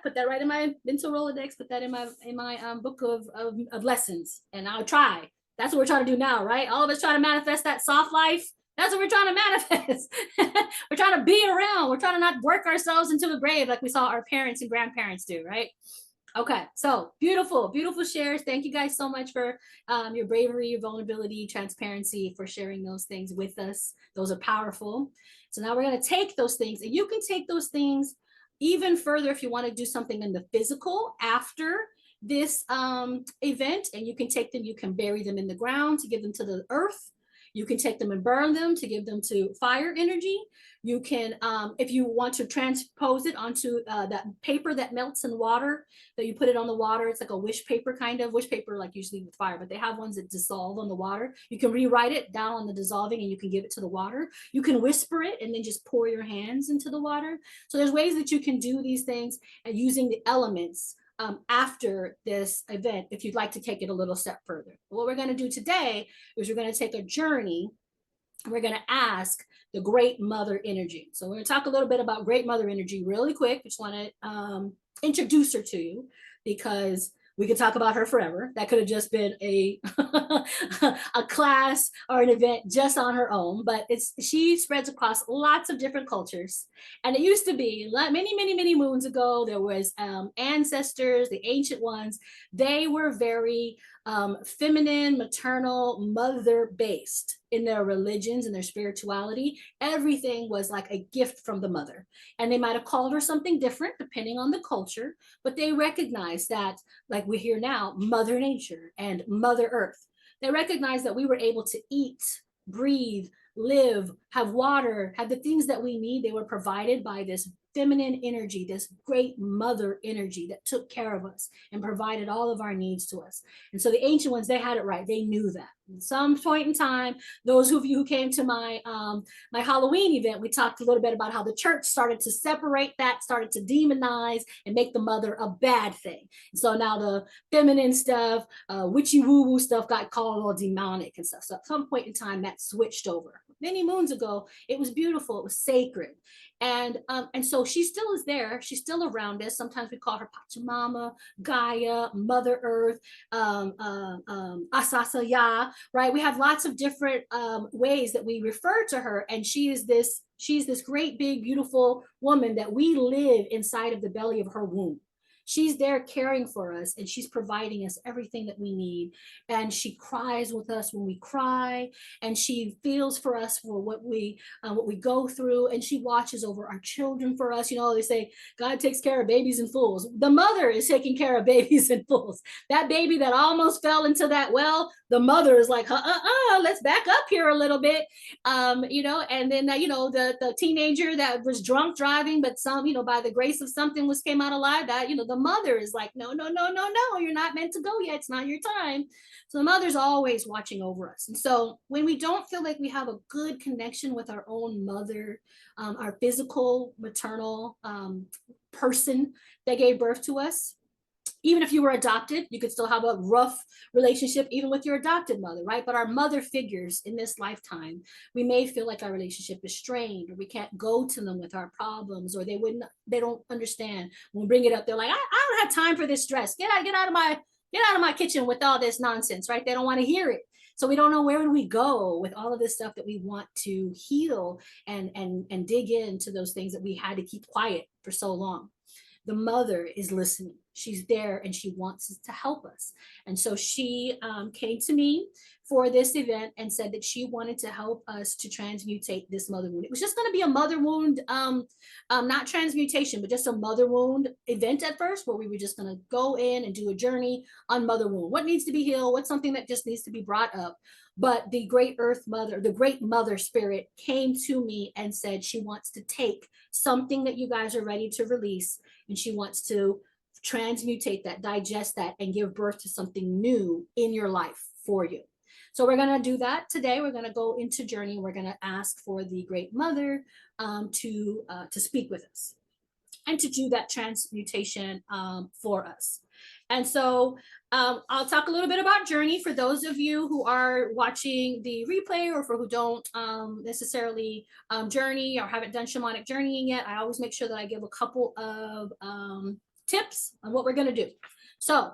put that right in my mental Rolodex, put that in my book of lessons, and I'll try. That's what we're trying to do now, right? All of us trying to manifest that soft life. That's what we're trying to manifest. We're trying to be around. We're trying to not work ourselves into the grave like we saw our parents and grandparents do, right? Okay, so beautiful, beautiful shares. Thank you guys so much for your bravery, your vulnerability, transparency, for sharing those things with us. Those are powerful. So now we're going to take those things, and you can take those things even further if you want to do something in the physical after this event, and you can take them, you can bury them in the ground to give them to the earth. You can take them and burn them to give them to fire energy. You can, if you want to transpose it onto that paper that melts in water, that you put it on the water. It's like a wish paper, kind of wish paper, like usually with fire, but they have ones that dissolve on the water. You can rewrite it down on the dissolving, and you can give it to the water. You can whisper it and then just pour your hands into the water. So there's ways that you can do these things and using the elements after this event, if you'd like to take it a little step further. But what we're going to do today is we're going to take a journey. We're going to ask the Great Mother Energy. So we're going to talk a little bit about Great Mother Energy really quick. Just want to introduce her to you, because we could talk about her forever. That could have just been a class or an event just on her own, but she spreads across lots of different cultures. And it used to be many, many, many moons ago, there was ancestors, the ancient ones. They were very feminine, maternal, mother-based in their religions and their spirituality. Everything was like a gift from the mother. And they might have called her something different depending on the culture, but they recognized that, like we hear now, Mother Nature and Mother Earth. They recognized that we were able to eat, breathe, live, have water, have the things that we need. They were provided by this feminine energy, this great mother energy that took care of us and provided all of our needs to us. And so the ancient ones, they had it right. They knew that. At some point in time, those of you who came to my my Halloween event, we talked a little bit about how the church started to separate that, started to demonize and make the mother a bad thing. And so now the feminine stuff, witchy woo-woo stuff got called all demonic and stuff. So at some point in time, that switched over. Many moons ago, it was beautiful, it was sacred. And so she still is there. She's still around us. Sometimes we call her Pachamama, Gaia, Mother Earth, Asasaya, right? We have lots of different ways that we refer to her. And she's this great, big, beautiful woman that we live inside of the belly of her womb. She's there caring for us, and she's providing us everything that we need. And she cries with us when we cry, and she feels for us for what we go through, and she watches over our children for us. You know, they say God takes care of babies and fools. The mother is taking care of babies and fools. That baby that almost fell into that well, the mother is like, let's back up here a little bit. You know, and then the teenager that was drunk driving, but by the grace of something came out alive, that the mother is like, no, you're not meant to go yet, it's not your time. So the mother's always watching over us. And so when we don't feel like we have a good connection with our own mother, our physical maternal person that gave birth to us, even if you were adopted, you could still have a rough relationship even with your adopted mother, right? But our mother figures in this lifetime, we may feel like our relationship is strained, or we can't go to them with our problems, or they don't understand. When we bring it up, they're like, I don't have time for this stress. Get out of my kitchen with all this nonsense, right? They don't want to hear it. So we don't know where do we go with all of this stuff that we want to heal and dig into those things that we had to keep quiet for so long. The mother is listening. She's there, and she wants to help us. And so she came to me for this event and said that she wanted to help us to transmutate this mother wound. It was just going to be a mother wound, not transmutation, but just a mother wound event at first, where we were just going to go in and do a journey on mother wound. What needs to be healed? What's something that just needs to be brought up? But the great earth mother, the great mother spirit came to me and said she wants to take something that you guys are ready to release, and she wants to transmutate that, digest that, and give birth to something new in your life for you. So we're going to do that today. We're going to go into journey. We're going to ask for the great mother to speak with us and to do that transmutation for us. And so I'll talk a little bit about journey for those of you who are watching the replay, or for who don't necessarily journey or haven't done shamanic journeying yet. I always make sure that I give a couple of tips on what we're going to do. So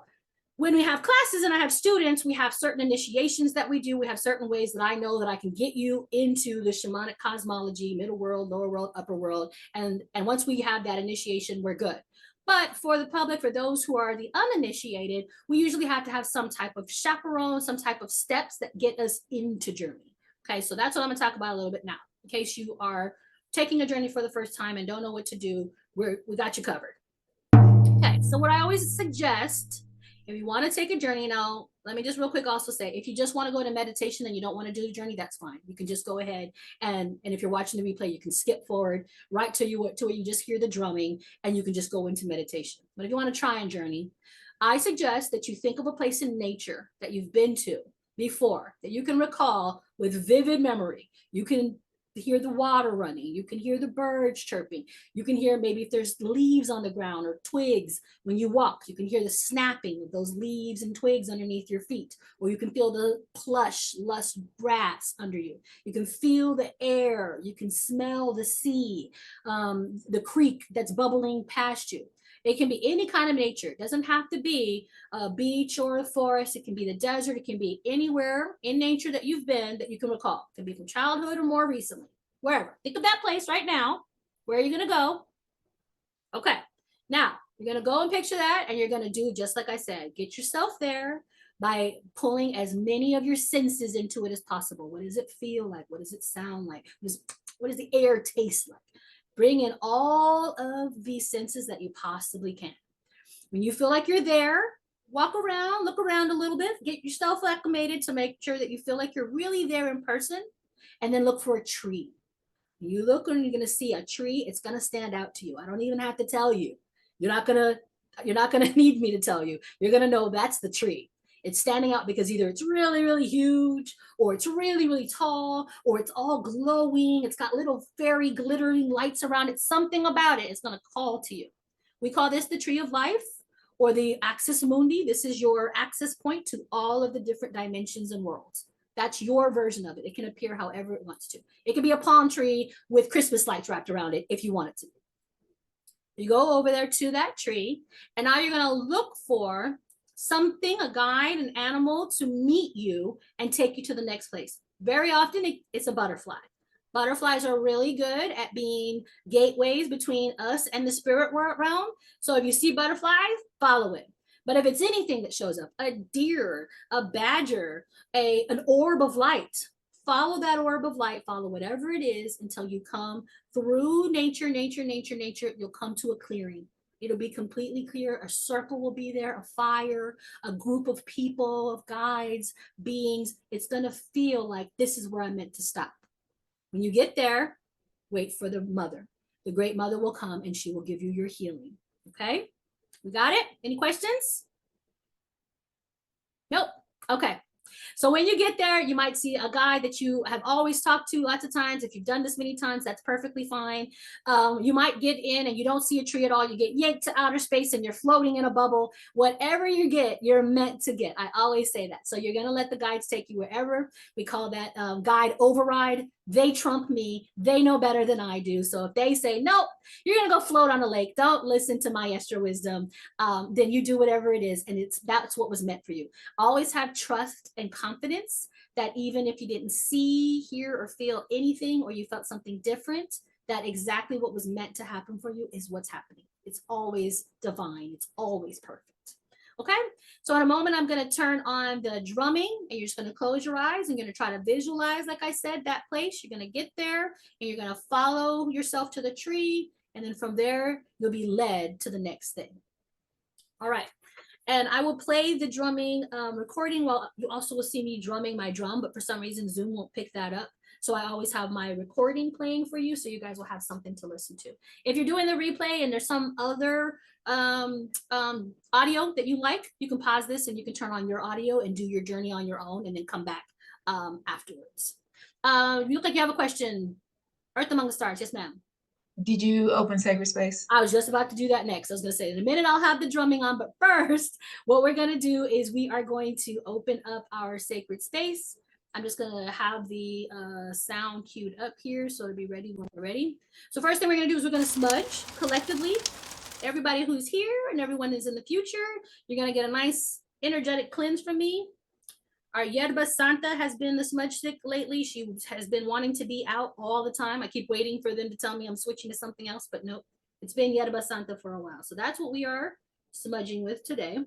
when we have classes and I have students, we have certain initiations that we do. We have certain ways that I know that I can get you into the shamanic cosmology, middle world, lower world, upper world. And once we have that initiation, we're good. But for the public, for those who are the uninitiated, we usually have to have some type of chaperone, some type of steps that get us into journey. Okay, so that's what I'm going to talk about a little bit now. In case you are taking a journey for the first time and don't know what to do, we got you covered. Okay, so what I always suggest, if you want to take a journey, now let me just real quick also say, if you just want to go to meditation and you don't want to do the journey, that's fine. You can just go ahead and if you're watching the replay, you can skip forward right to where you just hear the drumming, and you can just go into meditation. But if you want to try and journey, I suggest that you think of a place in nature that you've been to before, that you can recall with vivid memory. You can hear the water running, you can hear the birds chirping, you can hear maybe if there's leaves on the ground or twigs when you walk, you can hear the snapping of those leaves and twigs underneath your feet, or you can feel the plush, lush grass under you. You can feel the air, you can smell the sea, the creek that's bubbling past you. It can be any kind of nature. It doesn't have to be a beach or a forest. It can be the desert. It can be anywhere in nature that you've been that you can recall. It can be from childhood or more recently, wherever. Think of that place right now. Where are you going to go? Okay. Now, you're going to go and picture that, and you're going to do just like I said. Get yourself there by pulling as many of your senses into it as possible. What does it feel like? What does it sound like? What does the air taste like? Bring in all of these senses that you possibly can. When you feel like you're there, walk around, look around a little bit, get yourself acclimated to make sure that you feel like you're really there in person. and then look for a tree. You look and you're going to see a tree. It's going to stand out to you. I don't even have to tell you. You're not going to need me to tell you. You're going to know that's the tree. It's standing out because either it's really, really huge, or it's really, really tall, or it's all glowing. It's got little fairy glittering lights around it. Something about it is going to call to you. We call this the tree of life, or the axis mundi. This is your access point to all of the different dimensions and worlds. That's your version of it. It can appear however it wants to. It can be a palm tree with Christmas lights wrapped around it if you want it to. You go over there to that tree, and now you're going to look for something, a guide, an animal to meet you and take you to the next place. Very often it's a butterfly. Butterflies are really good at being gateways between us and the spirit realm. So if you see butterflies, follow it. But if it's anything that shows up, a deer, a badger, an orb of light, follow that orb of light, follow whatever it is until you come through nature. You'll come to a clearing. It'll be completely clear. A circle will be there, a fire, a group of people, of guides, beings. It's going to feel like this is where I'm meant to stop. When you get there, wait for the mother. The great mother will come and she will give you your healing. Okay? We got it? Any questions? Nope. Okay. So when you get there, you might see a guy that you have always talked to lots of times. If you've done this many times, that's perfectly fine. You might get in and you don't see a tree at all. You get yanked to outer space and you're floating in a bubble. Whatever you get, you're meant to get. I always say that. So you're going to let the guides take you wherever. We call that guide override. They trump me. They know better than I do. So if they say, nope, you're going to go float on a lake, don't listen to Maestra Wyzdom, then you do whatever it is. And that's what was meant for you. Always have trust and confidence that even if you didn't see, hear, or feel anything, or you felt something different, that exactly what was meant to happen for you is what's happening. It's always divine. It's always perfect. Okay, so in a moment, I'm going to turn on the drumming and you're just going to close your eyes and you're going to try to visualize, like I said, that place. You're going to get there and you're going to follow yourself to the tree. And then from there, you'll be led to the next thing. All right. And I will play the drumming recording while you also will see me drumming my drum, but for some reason, Zoom won't pick that up. So I always have my recording playing for you, so you guys will have something to listen to. If you're doing the replay and there's some other audio that you like, you can pause this and you can turn on your audio and do your journey on your own and then come back afterwards. You look like you have a question. Earth Among the Stars, yes ma'am. Did you open Sacred Space? I was just about to do that next. I was going to say, in a minute, I'll have the drumming on. But first, what we're going to do is we are going to open up our sacred space. I'm just going to have the sound queued up here so it'll be ready when we're ready. So first thing we're going to do is we're going to smudge collectively. Everybody who's here and everyone is in the future, you're going to get a nice energetic cleanse from me. Our Yerba Santa has been the smudge stick lately. She has been wanting to be out all the time. I keep waiting for them to tell me I'm switching to something else, but nope, it's been Yerba Santa for a while. So that's what we are smudging with today.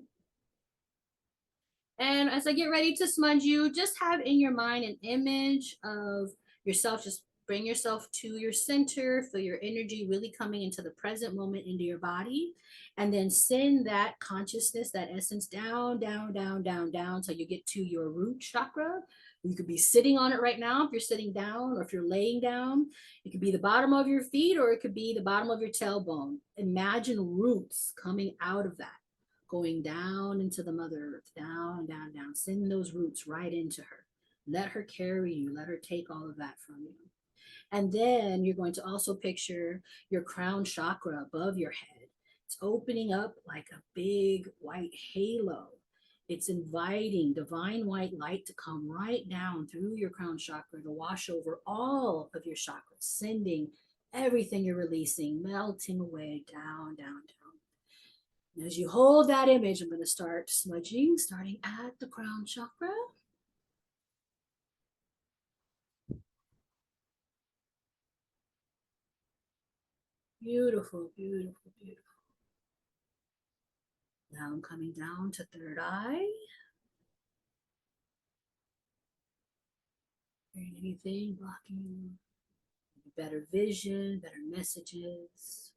And as I get ready to smudge you, just have in your mind an image of yourself. Just bring yourself to your center, feel your energy really coming into the present moment, into your body, and then send that consciousness, that essence down, down, down, down, down, till you get to your root chakra. You could be sitting on it right now if you're sitting down, or if you're laying down. It could be the bottom of your feet, or it could be the bottom of your tailbone. Imagine roots coming out of that, going down into the Mother Earth, down, down, down. Send those roots right into her. Let her carry you. Let her take all of that from you. And then you're going to also picture your crown chakra above your head. It's opening up like a big white halo. It's inviting divine white light to come right down through your crown chakra to wash over all of your chakras, sending everything you're releasing, melting away, down, down, down. And as you hold that image, I'm going to start smudging, starting at the crown chakra. Beautiful, beautiful, beautiful. Now I'm coming down to third eye. Hearing anything blocking better vision, better messages.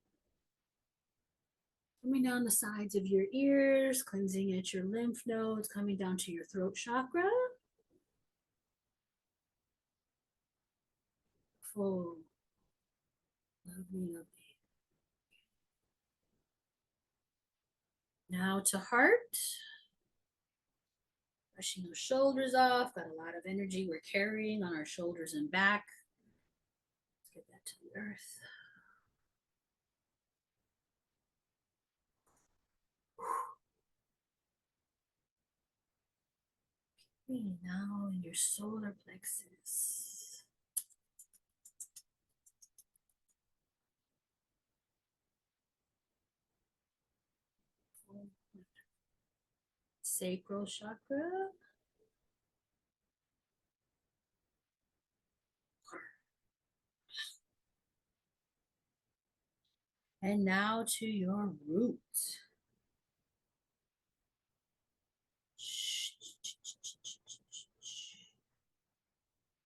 Coming down the sides of your ears, cleansing at your lymph nodes, coming down to your throat chakra. Beautiful. Lovely, lovely. Now to heart. Brushing those shoulders off. Got a lot of energy we're carrying on our shoulders and back. Let's get that to the earth. Okay, now in your solar plexus. Sacral chakra. And now to your root.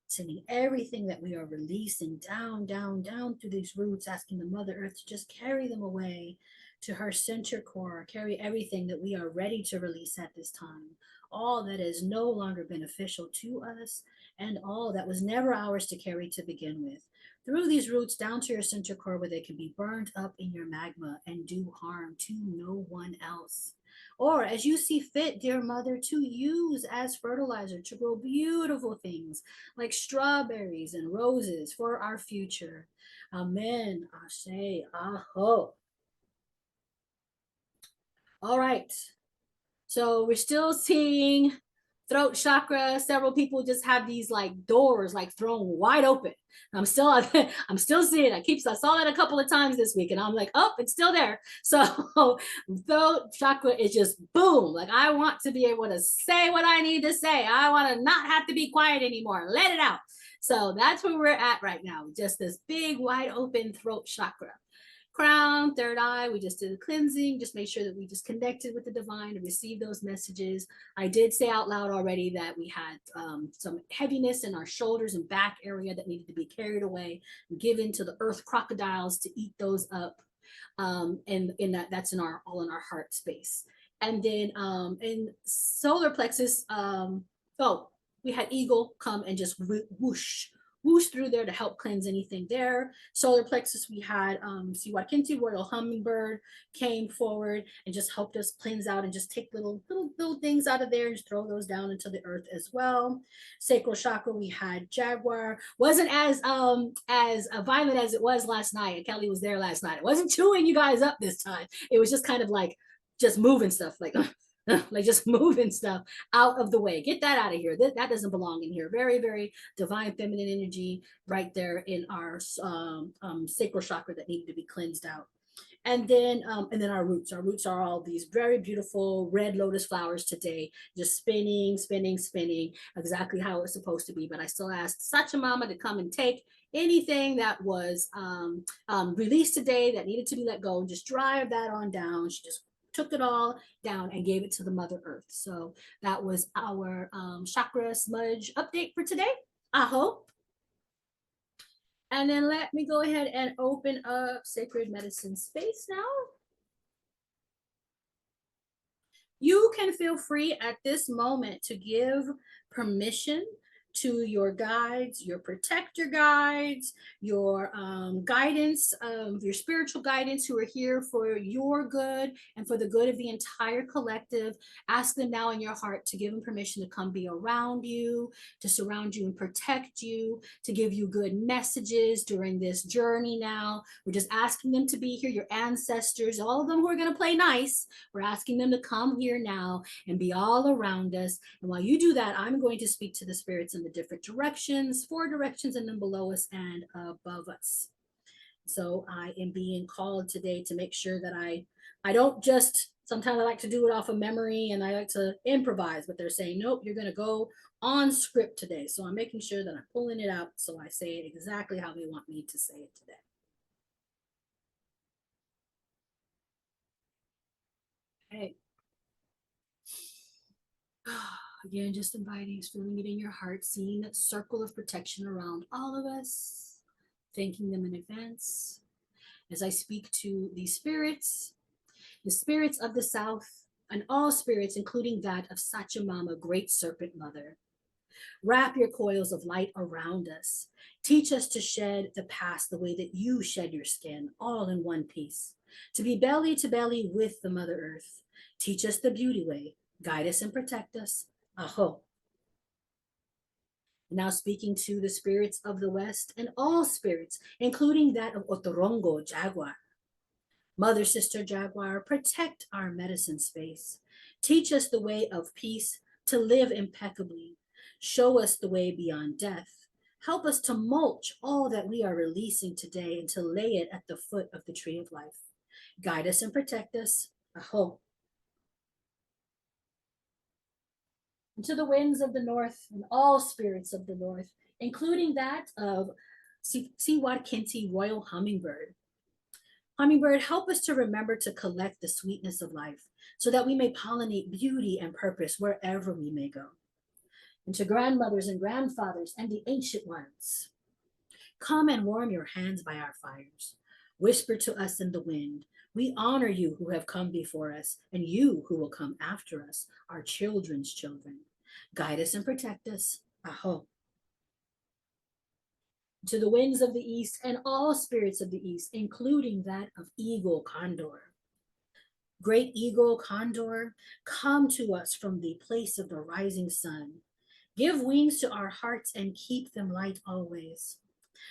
Sending everything that we are releasing down, down, down through these roots, asking the Mother Earth to just carry them away to her center core, carry everything that we are ready to release at this time, all that is no longer beneficial to us, and all that was never ours to carry to begin with. Through these roots down to your center core where they can be burned up in your magma and do harm to no one else. Or as you see fit, dear Mother, to use as fertilizer to grow beautiful things like strawberries and roses for our future. Amen. Ashe. Aho. All right. So we're still seeing throat chakra. Several people just have these like doors like thrown wide open. I'm still seeing it. I saw that a couple of times this week and I'm like, oh, it's still there. So throat chakra is just boom. Like I want to be able to say what I need to say. I want to not have to be quiet anymore. Let it out. So that's where we're at right now. Just this big wide open throat chakra. Crown, third eye, we just did a cleansing, just make sure that we just connected with the divine and received those messages. I did say out loud already that we had some heaviness in our shoulders and back area that needed to be carried away and given to the earth crocodiles to eat those up. And in that's in our all in our heart space. And then in solar plexus, we had eagle come and just whoosh through there to help cleanse anything there. Solar plexus, we had Siwakinti, royal hummingbird, came forward and just helped us cleanse out and just take little things out of there and just throw those down into the earth as well. Sacral chakra, we had jaguar. Wasn't as violent as it was last night. Kelly was there last night. It wasn't chewing you guys up this time. It was just kind of like just moving stuff like just moving stuff out of the way. Get that out of here. That doesn't belong in here. Very, very divine feminine energy right there in our sacral chakra that needed to be cleansed out. And then our roots. Our roots are all these very beautiful red lotus flowers today, just spinning, exactly how it's supposed to be. But I still asked Sachamama to come and take anything that was released today that needed to be let go, just drive that on down. She just took it all down and gave it to the Mother Earth. So that was our chakra smudge update for today. Aho. And then let me go ahead and open up Sacred Medicine Space now. You can feel free at this moment to give permission to your guides, your protector guides, your guidance, your spiritual guidance who are here for your good and for the good of the entire collective. Ask them now in your heart to give them permission to come be around you, to surround you and protect you, to give you good messages during this journey now. We're just asking them to be here, your ancestors, all of them who are going to play nice. We're asking them to come here now and be all around us. And while you do that, I'm going to speak to the spirits in the different directions, 4 directions, and then below us and above us. So I am being called today to make sure that I don't just, sometimes I like to do it off of memory and I like to improvise, but they're saying, nope, you're going to go on script today. So I'm making sure that I'm pulling it out so I say it exactly how they want me to say it today. Okay. Again, just inviting, feeling it in your heart, seeing that circle of protection around all of us, thanking them in advance. As I speak to the spirits of the South, and all spirits, including that of Sachamama, Great Serpent Mother. Wrap your coils of light around us. Teach us to shed the past the way that you shed your skin, all in one piece. To be belly to belly with the Mother Earth. Teach us the beauty way. Guide us and protect us. Aho. Now speaking to the spirits of the West and all spirits, including that of Otorongo Jaguar. Mother, Sister Jaguar, protect our medicine space. Teach us the way of peace to live impeccably. Show us the way beyond death. Help us to mulch all that we are releasing today and to lay it at the foot of the tree of life. Guide us and protect us. Aho. And to the winds of the north and all spirits of the north, including that of Siwar Kinti Royal Hummingbird. Hummingbird, help us to remember to collect the sweetness of life so that we may pollinate beauty and purpose wherever we may go. And to grandmothers and grandfathers and the ancient ones, come and warm your hands by our fires. Whisper to us in the wind. We honor you who have come before us, and you who will come after us, our children's children. Guide us and protect us. Aho. To the winds of the east and all spirits of the east, including that of Eagle Condor. Great Eagle Condor, come to us from the place of the rising sun. Give wings to our hearts and keep them light always.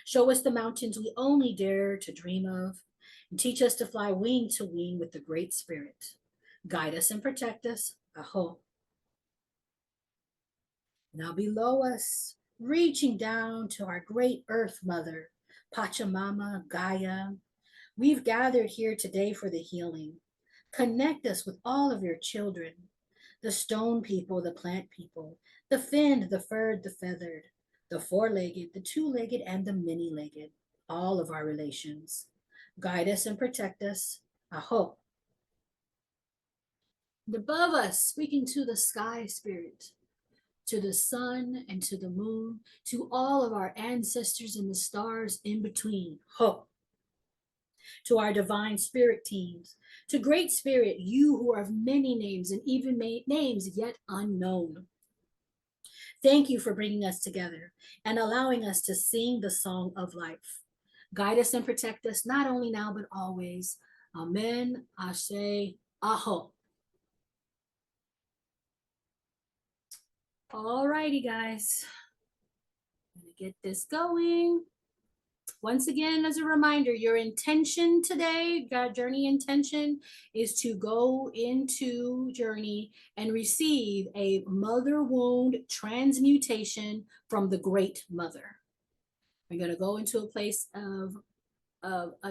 Show us the mountains we only dare to dream of, and teach us to fly wing to wing with the Great Spirit. Guide us and protect us. Aho. Now below us, reaching down to our great Earth Mother, Pachamama, Gaia, we've gathered here today for the healing. Connect us with all of your children, the stone people, the plant people, the finned, the furred, the feathered, the four-legged, the two-legged, and the many-legged, all of our relations. Guide us and protect us. Aho. And above us, speaking to the sky spirit, to the sun and to the moon, to all of our ancestors and the stars in between. Ho. To our divine spirit teams, to Great Spirit, you who are of many names and even names yet unknown. Thank you for bringing us together and allowing us to sing the song of life. Guide us and protect us, not only now, but always. Amen, Ashe, Aho. All righty, guys. I'm gonna get this going. Once again, as a reminder, your intention today, God Journey intention, is to go into Journey and receive a mother wound transmutation from the Great Mother. We're going to go into a place of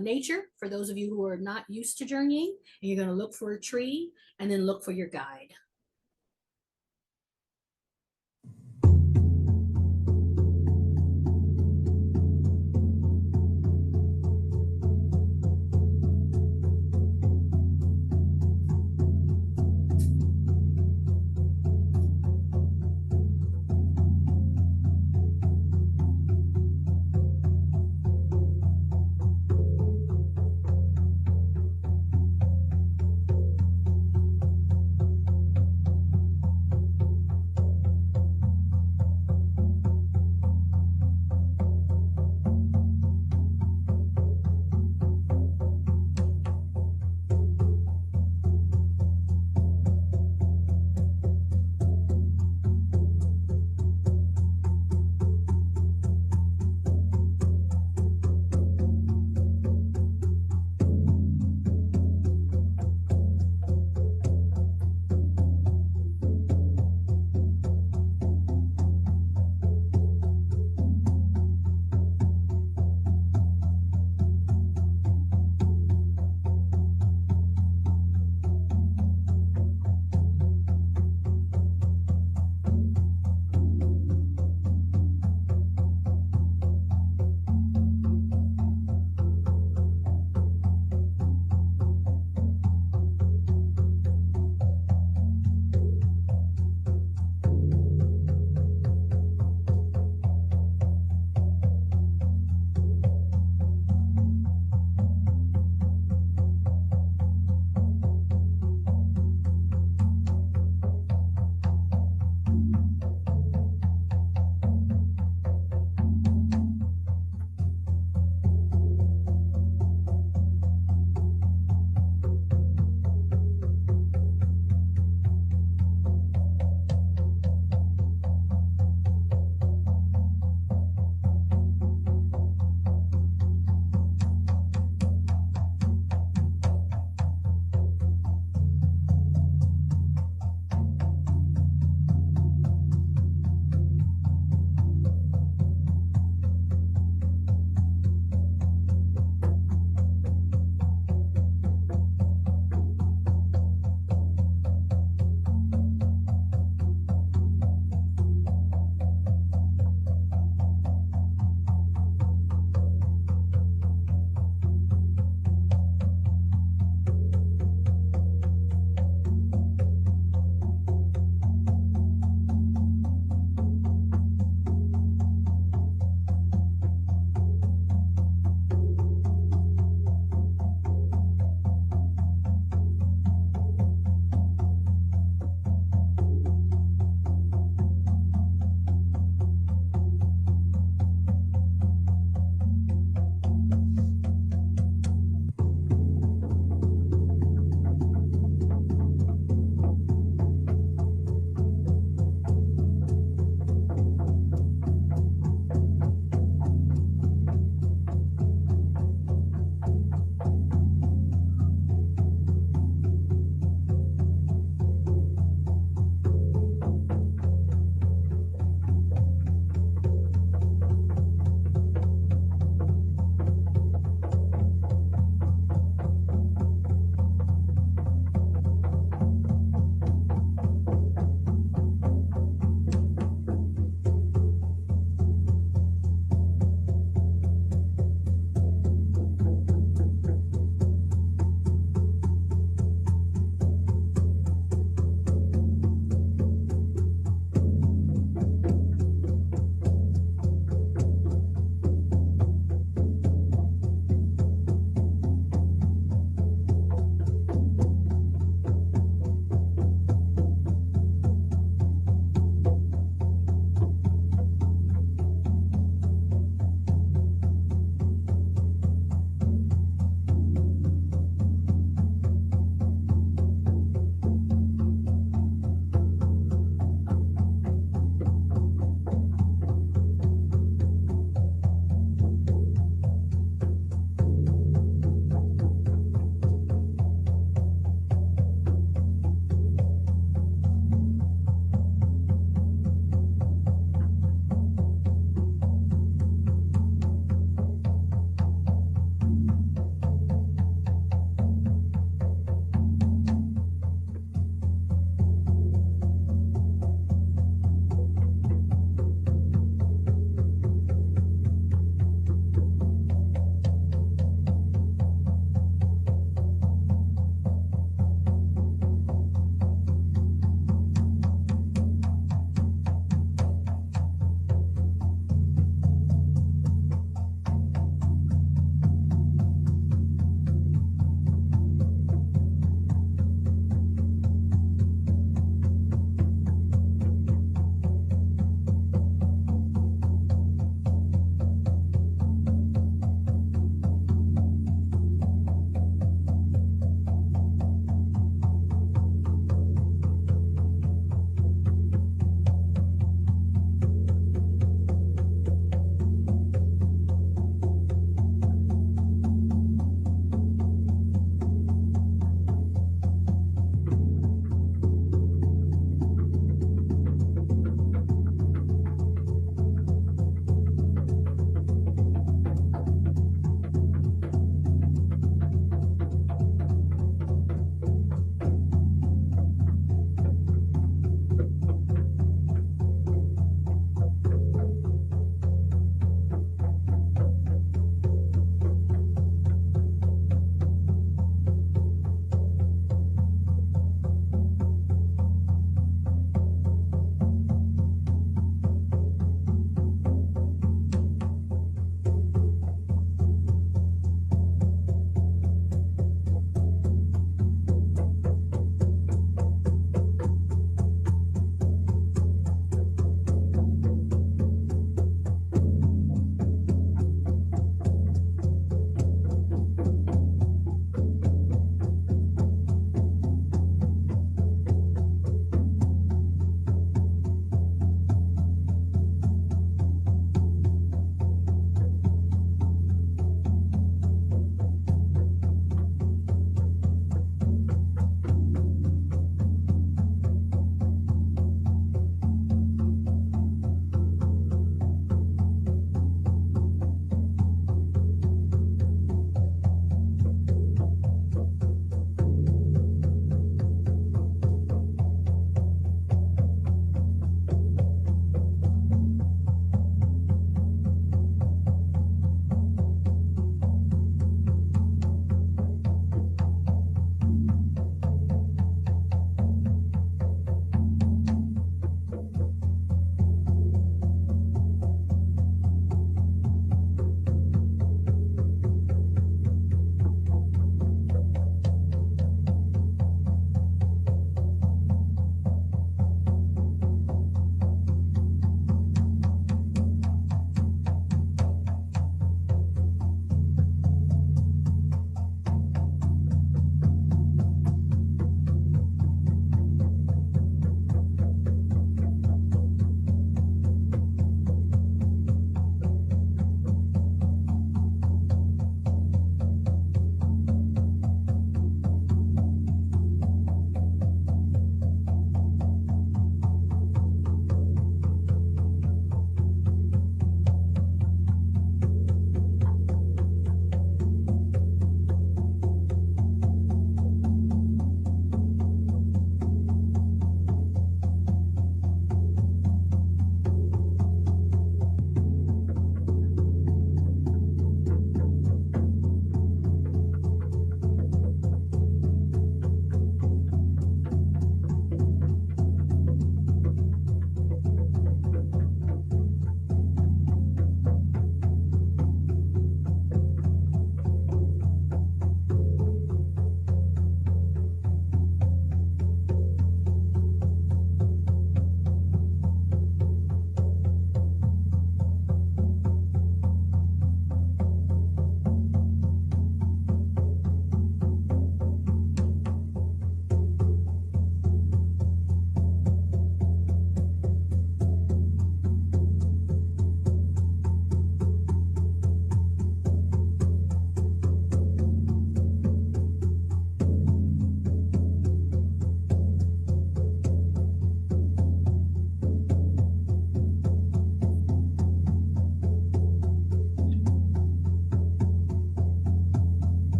nature, for those of you who are not used to journeying, and you're going to look for a tree and then look for your guide.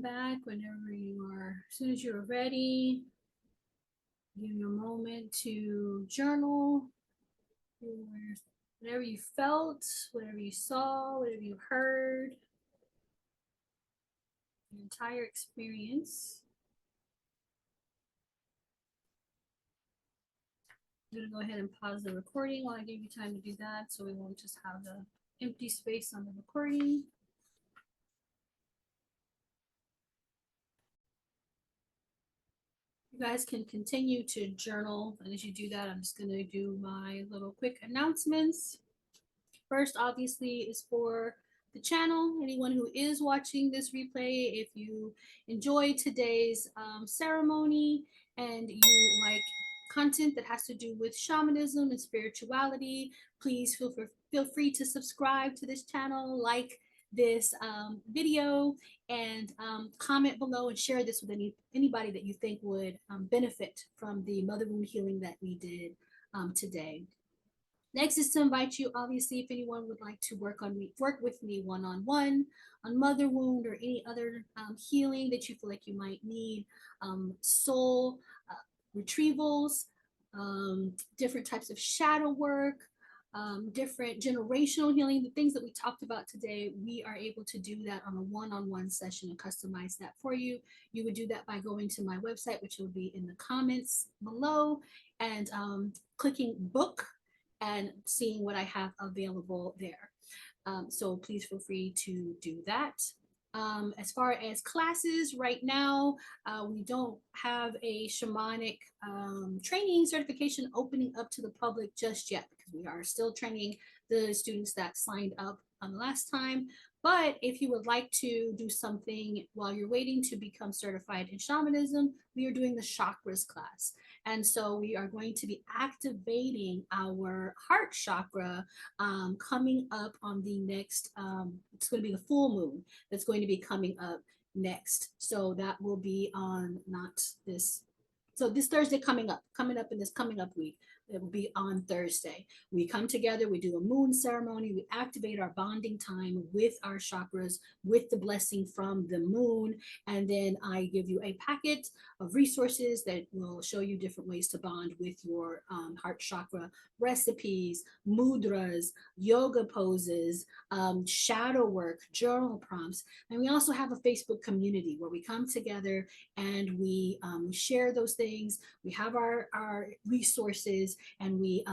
back whenever you are, as soon as you're ready. Give you a moment to journal whatever you felt, whatever you saw, whatever you heard, your entire experience. I'm going to go ahead and pause the recording while I give you time to do that, so we won't just have the empty space on the recording. You guys can continue to journal, and as you do that, I'm just going to do my little quick announcements. First, obviously, is for the channel. Anyone who is watching this replay, if you enjoyed today's ceremony and you like content that has to do with shamanism and spirituality, please feel free to subscribe to this channel, like this video, and comment below and share this with anybody that you think would benefit from the mother wound healing that we did today. Next is to invite you, obviously, if anyone would like to work with me one-on-one on mother wound or any other healing that you feel like you might need, soul retrievals, different types of shadow work, different generational healing, the things that we talked about today, we are able to do that on a one-on-one session and customize that for you. You would do that by going to my website, which will be in the comments below, and clicking book and seeing what I have available there. So please feel free to do that. As far as classes, right now, we don't have a shamanic training certification opening up to the public just yet, because we are still training the students that signed up last time. But if you would like to do something while you're waiting to become certified in shamanism, we are doing the chakras class. And so we are going to be activating our heart chakra coming up on the next, it's going to be the full moon that's going to be coming up next. So that will be on this Thursday coming up in this coming up week. It will be on Thursday. We come together, we do a moon ceremony, we activate our bonding time with our chakras, with the blessing from the moon, and then I give you a packet of resources that will show you different ways to bond with your heart chakra, recipes, mudras, yoga poses, shadow work, journal prompts, and we also have a Facebook community where we come together and we share those things. We have our resources, and we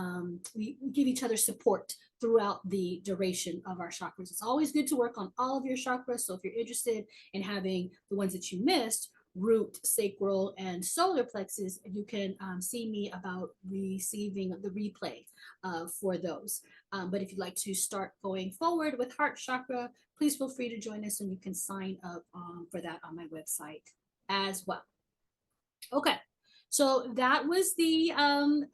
give each other support throughout the duration of our chakras. It's always good to work on all of your chakras. So if you're interested in having the ones that you missed, root, sacral, and solar plexus, you can see me about receiving the replay for those. But if you'd like to start going forward with heart chakra, please feel free to join us, and you can sign up for that on my website as well. Okay. So that was the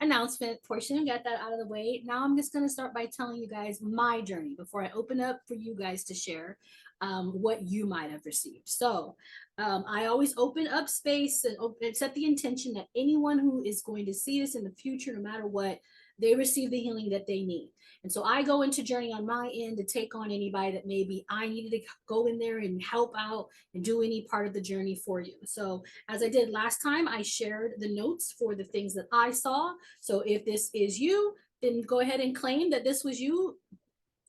announcement portion. Got that out of the way. Now I'm just going to start by telling you guys my journey before I open up for you guys to share what you might have received. So I always open up space and set the intention that anyone who is going to see this in the future, no matter what, they receive the healing that they need. And so I go into journey on my end to take on anybody that maybe I needed to go in there and help out and do any part of the journey for you. So as I did last time, I shared the notes for the things that I saw. So if this is you, then go ahead and claim that this was you.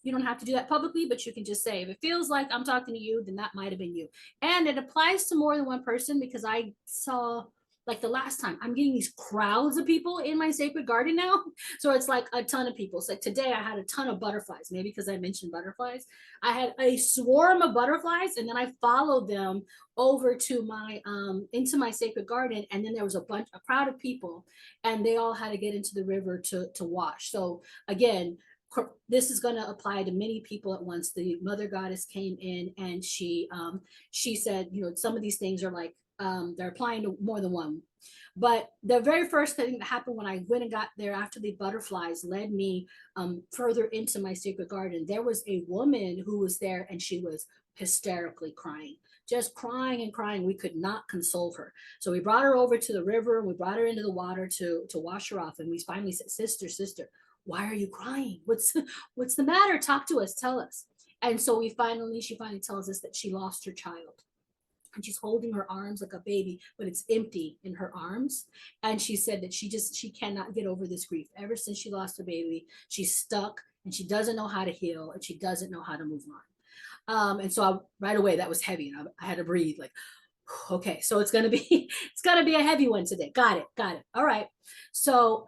You don't have to do that publicly, but you can just say, if it feels like I'm talking to you, then that might have been you. And it applies to more than one person, because I saw, like the last time, I'm getting these crowds of people in my sacred garden now. So it's like a ton of people. So today I had a ton of butterflies, maybe because I mentioned butterflies. I had a swarm of butterflies, and then I followed them over to my into my sacred garden, and then there was a crowd of people, and they all had to get into the river to wash. So again, this is going to apply to many people at once. The mother goddess came in, and she said, you know, some of these things are like they're applying to more than one. But the very first thing that happened when I went and got there after the butterflies led me further into my sacred garden, there was a woman who was there, and she was hysterically crying, just crying and crying. We could not console her. So we brought her over to the river. We brought her into the water to wash her off. And we finally said, sister, why are you crying? What's the matter? Talk to us, tell us. And so she finally tells us that she lost her child. and she's holding her arms like a baby, but it's empty in her arms. And she said that she cannot get over this grief. Ever since she lost her baby, she's stuck and she doesn't know how to heal and she doesn't know how to move on. And so right away, that was heavy. And I had to breathe like, okay, so it's gonna be a heavy one today. Got it. All right. So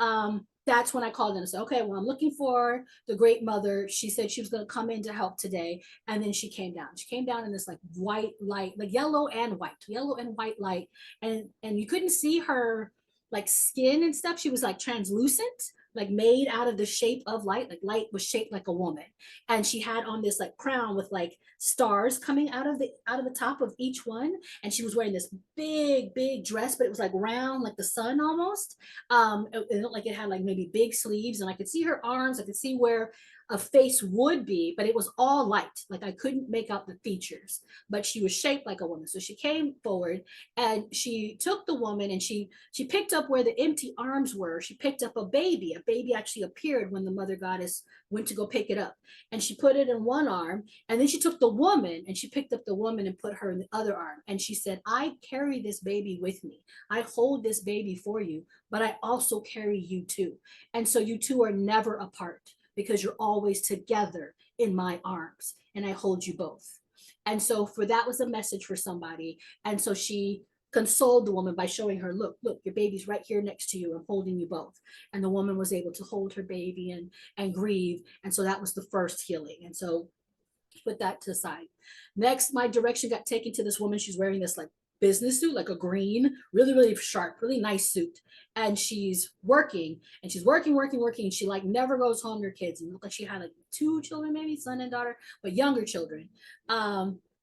that's when I called in and said, okay, well, I'm looking for the Great Mother. She said she was going to come in to help today. And then she came down. She came down in this like white light, like yellow and white light. And you couldn't see her like skin and stuff. She was like translucent, like made out of the shape of light. Like light was shaped like a woman. And she had on this like crown with like stars coming out of the top of each one. And she was wearing this big dress, but it was like round, like the sun almost. It looked like it had like maybe big sleeves, and I could see her arms. I could see where a face would be, but it was all light. Like I couldn't make out the features, but she was shaped like a woman. So she came forward and she took the woman and she picked up where the empty arms were. She picked up a baby. A baby actually appeared when the mother goddess went to go pick it up, and she put it in one arm. And then she took the woman and she picked up the woman and put her in the other arm. And she said, I carry this baby with me. I hold this baby for you, but I also carry you too. And so you two are never apart, because you're always together in my arms, and I hold you both. And so that was a message for somebody. And so she consoled the woman by showing her, look, your baby's right here next to you. I'm holding you both. And the woman was able to hold her baby and grieve. And so that was the first healing. And so put that to the side. Next, my direction got taken to this woman. She's wearing this like business suit, like a green, really sharp, really nice suit. And she's working and she's working. And she like never goes home to her kids. And it looked like she had like 2 children, maybe son and daughter, but younger children.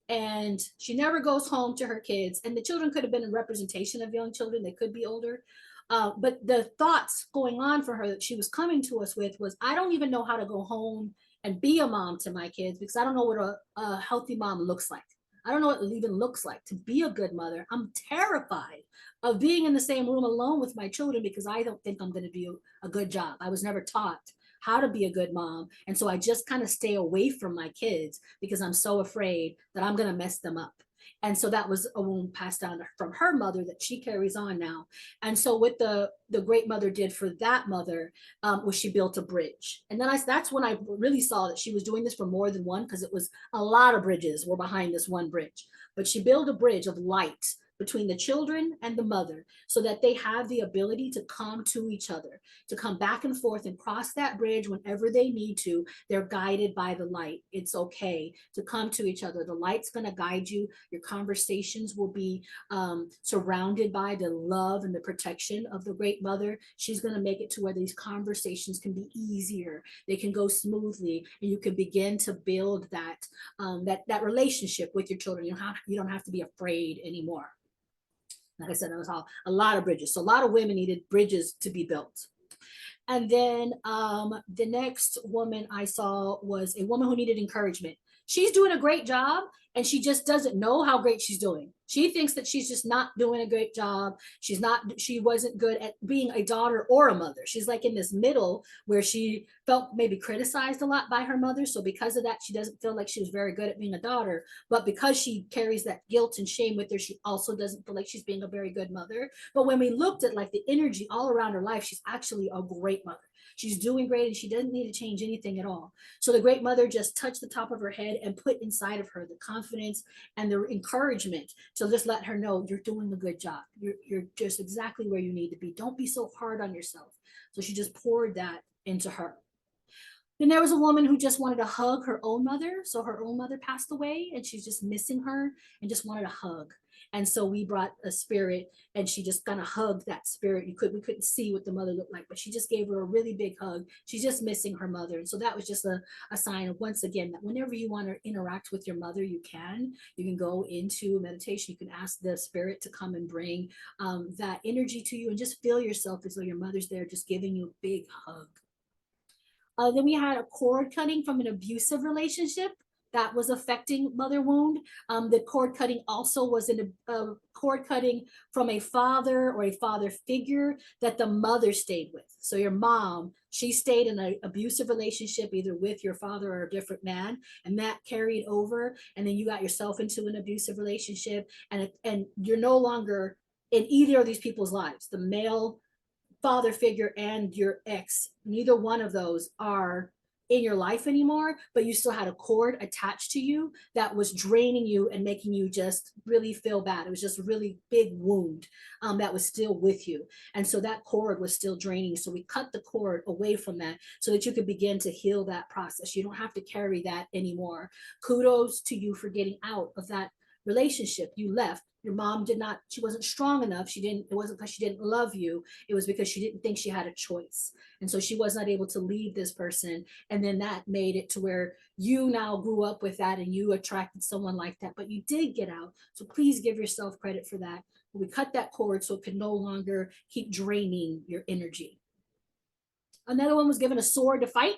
And she never goes home to her kids. And the children could have been a representation of young children. They could be older. But the thoughts going on for her that she was coming to us with was, I don't even know how to go home and be a mom to my kids, because I don't know what a healthy mom looks like. I don't know what it even looks like to be a good mother. I'm terrified of being in the same room alone with my children, because I don't think I'm going to do a good job. I was never taught how to be a good mom. And so I just kind of stay away from my kids because I'm so afraid that I'm going to mess them up. And so that was a wound passed down from her mother that she carries on now. And so what the Great Mother did for that mother was she built a bridge. And then that's when I really saw that she was doing this for more than one, because it was a lot of bridges were behind this one bridge. But she built a bridge of light between the children and the mother, so that they have the ability to come to each other, to come back and forth and cross that bridge whenever they need to. They're guided by the light. It's okay to come to each other. The light's going to guide you. Your conversations will be surrounded by the love and the protection of the Great Mother. She's going to make it to where these conversations can be easier. They can go smoothly, and you can begin to build that relationship with your children. You don't have to be afraid anymore. Like I said, there was a lot of bridges. So a lot of women needed bridges to be built. And then the next woman I saw was a woman who needed encouragement. She's doing a great job, and she just doesn't know how great she's doing. She thinks that she's just not doing a great job. She wasn't good at being a daughter or a mother. She's like in this middle where she felt maybe criticized a lot by her mother. So because of that, she doesn't feel like she was very good at being a daughter. But because she carries that guilt and shame with her, she also doesn't feel like she's being a very good mother. But when we looked at like the energy all around her life, she's actually a great mother. She's doing great, and she doesn't need to change anything at all. So the Great Mother just touched the top of her head and put inside of her the confidence and the encouragement to just let her know, you're doing a good job. You're just exactly where you need to be. Don't be so hard on yourself. So she just poured that into her. Then there was a woman who just wanted to hug her own mother. So her own mother passed away, and she's just missing her and just wanted a hug. And so we brought a spirit, and she just kind of hugged that spirit. We couldn't see what the mother looked like, but she just gave her a really big hug. She's just missing her mother. And so that was just a sign of, once again, that whenever you want to interact with your mother, you can go into meditation. You can ask the spirit to come and bring that energy to you, and just feel yourself as though your mother's there, just giving you a big hug. Then we had a cord cutting from an abusive relationship. that was affecting mother wound. The cord cutting also was in a cord cutting from a father or a father figure that the mother stayed with. So your mom, she stayed in an abusive relationship, either with your father or a different man, and that carried over. And then you got yourself into an abusive relationship, and you're no longer in either of these people's lives, the male father figure and your ex. Neither one of those are in your life anymore, but you still had a cord attached to you that was draining you and making you just really feel bad. It was just a really big wound that was still with you. And so that cord was still draining. So we cut the cord away from that so that you could begin to heal that process. You don't have to carry that anymore. Kudos to you for getting out of that relationship. You left. Your mom did not, she wasn't strong enough. It wasn't because she didn't love you. It was because she didn't think she had a choice. And so she was not able to leave this person. And then that made it to where you now grew up with that and you attracted someone like that, but you did get out. So please give yourself credit for that. We cut that cord so it could no longer keep draining your energy. Another one was given a sword to fight.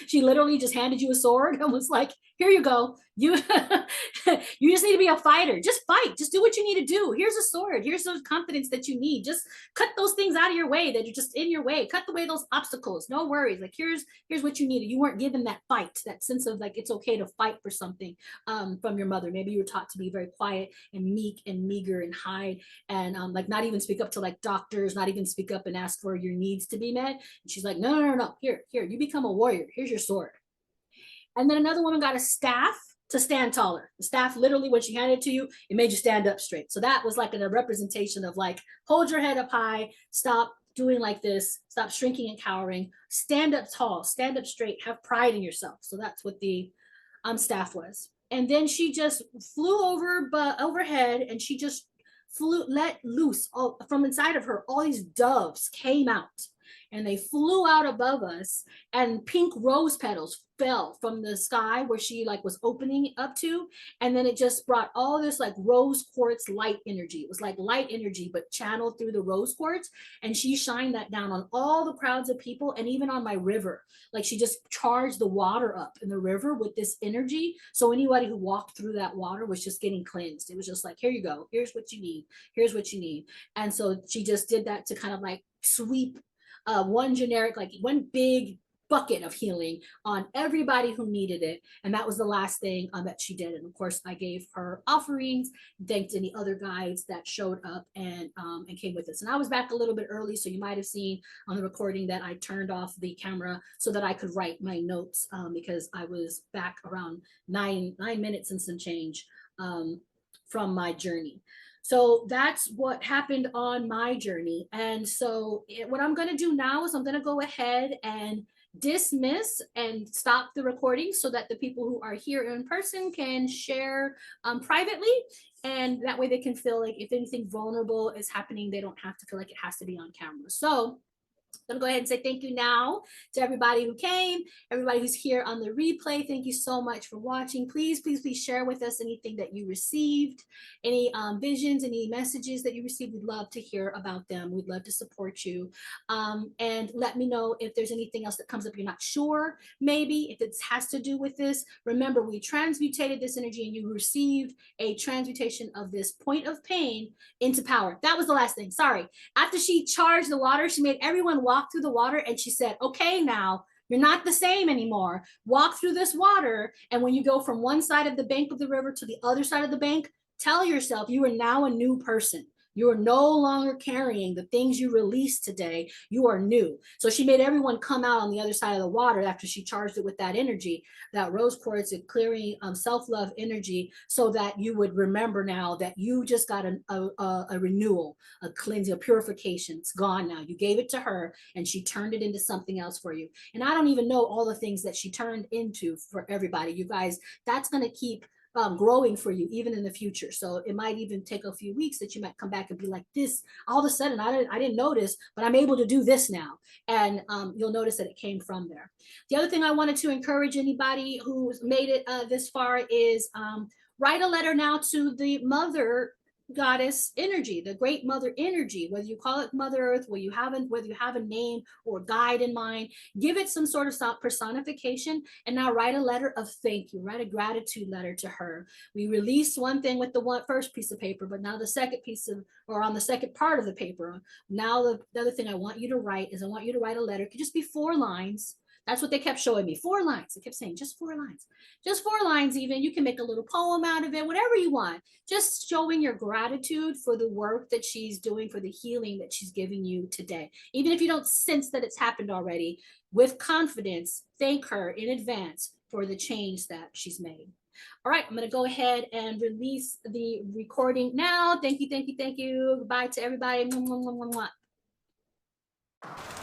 She literally just handed you a sword and was like, here you go. You just need to be a fighter. Just fight. Just do what you need to do. Here's a sword. Here's the confidence that you need. Just cut those things out of your way that are just in your way. Cut away those obstacles. No worries. Like here's what you needed. You weren't given that fight, that sense of like it's okay to fight for something from your mother. Maybe you were taught to be very quiet and meek and meager and hide and like not even speak up to like doctors, not even speak up and ask for your needs to be met. And she's like, no. Here, you become a warrior. Here's your sword. And then another woman got a staff to stand taller. The staff literally, when she handed it to you, it made you stand up straight. So that was like a representation of like, hold your head up high, stop doing like this, stop shrinking and cowering, stand up tall, stand up straight, have pride in yourself. So that's what the staff was. And then she just flew overhead and she just let loose from inside of her. All these doves came out. And they flew out above us, and pink rose petals fell from the sky where she like was opening up to. And then it just brought all this like rose quartz light energy. It was like light energy, but channeled through the rose quartz. And she shined that down on all the crowds of people and even on my river. Like she just charged the water up in the river with this energy. So anybody who walked through that water was just getting cleansed. It was just like, here you go. Here's what you need. Here's what you need. And so she just did that to kind of like sweep one generic, like one big bucket of healing on everybody who needed it. And that was the last thing that she did. And of course, I gave her offerings, thanked any other guides that showed up and came with us. And I was back a little bit early, so you might have seen on the recording that I turned off the camera so that I could write my notes because I was back around 9 minutes and some change from my journey. So that's what happened on my journey. And so what I'm going to do now is I'm going to go ahead and dismiss and stop the recording so that the people who are here in person can share privately. And that way they can feel like if anything vulnerable is happening, they don't have to feel like it has to be on camera. So I'm gonna go ahead and say thank you now to everybody who came, everybody who's here on the replay. Thank you so much for watching. Please share with us anything that you received, any visions, any messages that you received. We'd love to hear about them. We'd love to support you. And let me know if there's anything else that comes up you're not sure, maybe if it has to do with this. Remember, we transmutated this energy and you received a transmutation of this point of pain into power. That was the last thing, sorry. After she charged the water, she made everyone walk through the water and she said, okay, now you're not the same anymore. Walk through this water. And when you go from one side of the bank of the river to the other side of the bank, tell yourself you are now a new person. You are no longer carrying the things you released today. You are new. So she made everyone come out on the other side of the water after she charged it with that energy, that rose quartz and clearing self-love energy, so that you would remember now that you just got a renewal, a cleansing, a purification. It's gone now. You gave it to her and she turned it into something else for you. And I don't even know all the things that she turned into for everybody. You guys, that's going to keep growing for you even in the future. So it might even take a few weeks that you might come back and be like, this all of a sudden I didn't notice, but I'm able to do this now. And you'll notice that it came from there. The other thing I wanted to encourage anybody who's made it this far is write a letter now to the mother goddess energy, the great mother energy, whether you call it Mother Earth, whether you have a name or guide in mind, give it some sort of personification, and now write a letter of thank you, write a gratitude letter to her. We released one thing with the first piece of paper, but now the second piece of, or on the second part of the paper, now the other thing I want you to write is I want you to write a letter. It could just be 4 lines. That's what they kept showing me, 4 lines. They kept saying just 4 lines, just 4 lines. Even you can make a little poem out of it, whatever you want, just showing your gratitude for the work that she's doing, for the healing that she's giving you today. Even if you don't sense that it's happened already, with confidence, thank her in advance for the change that she's made. All right, I'm going to go ahead and release the recording now. Thank you, thank you, thank you. Goodbye to everybody. Mwah, mwah, mwah, mwah.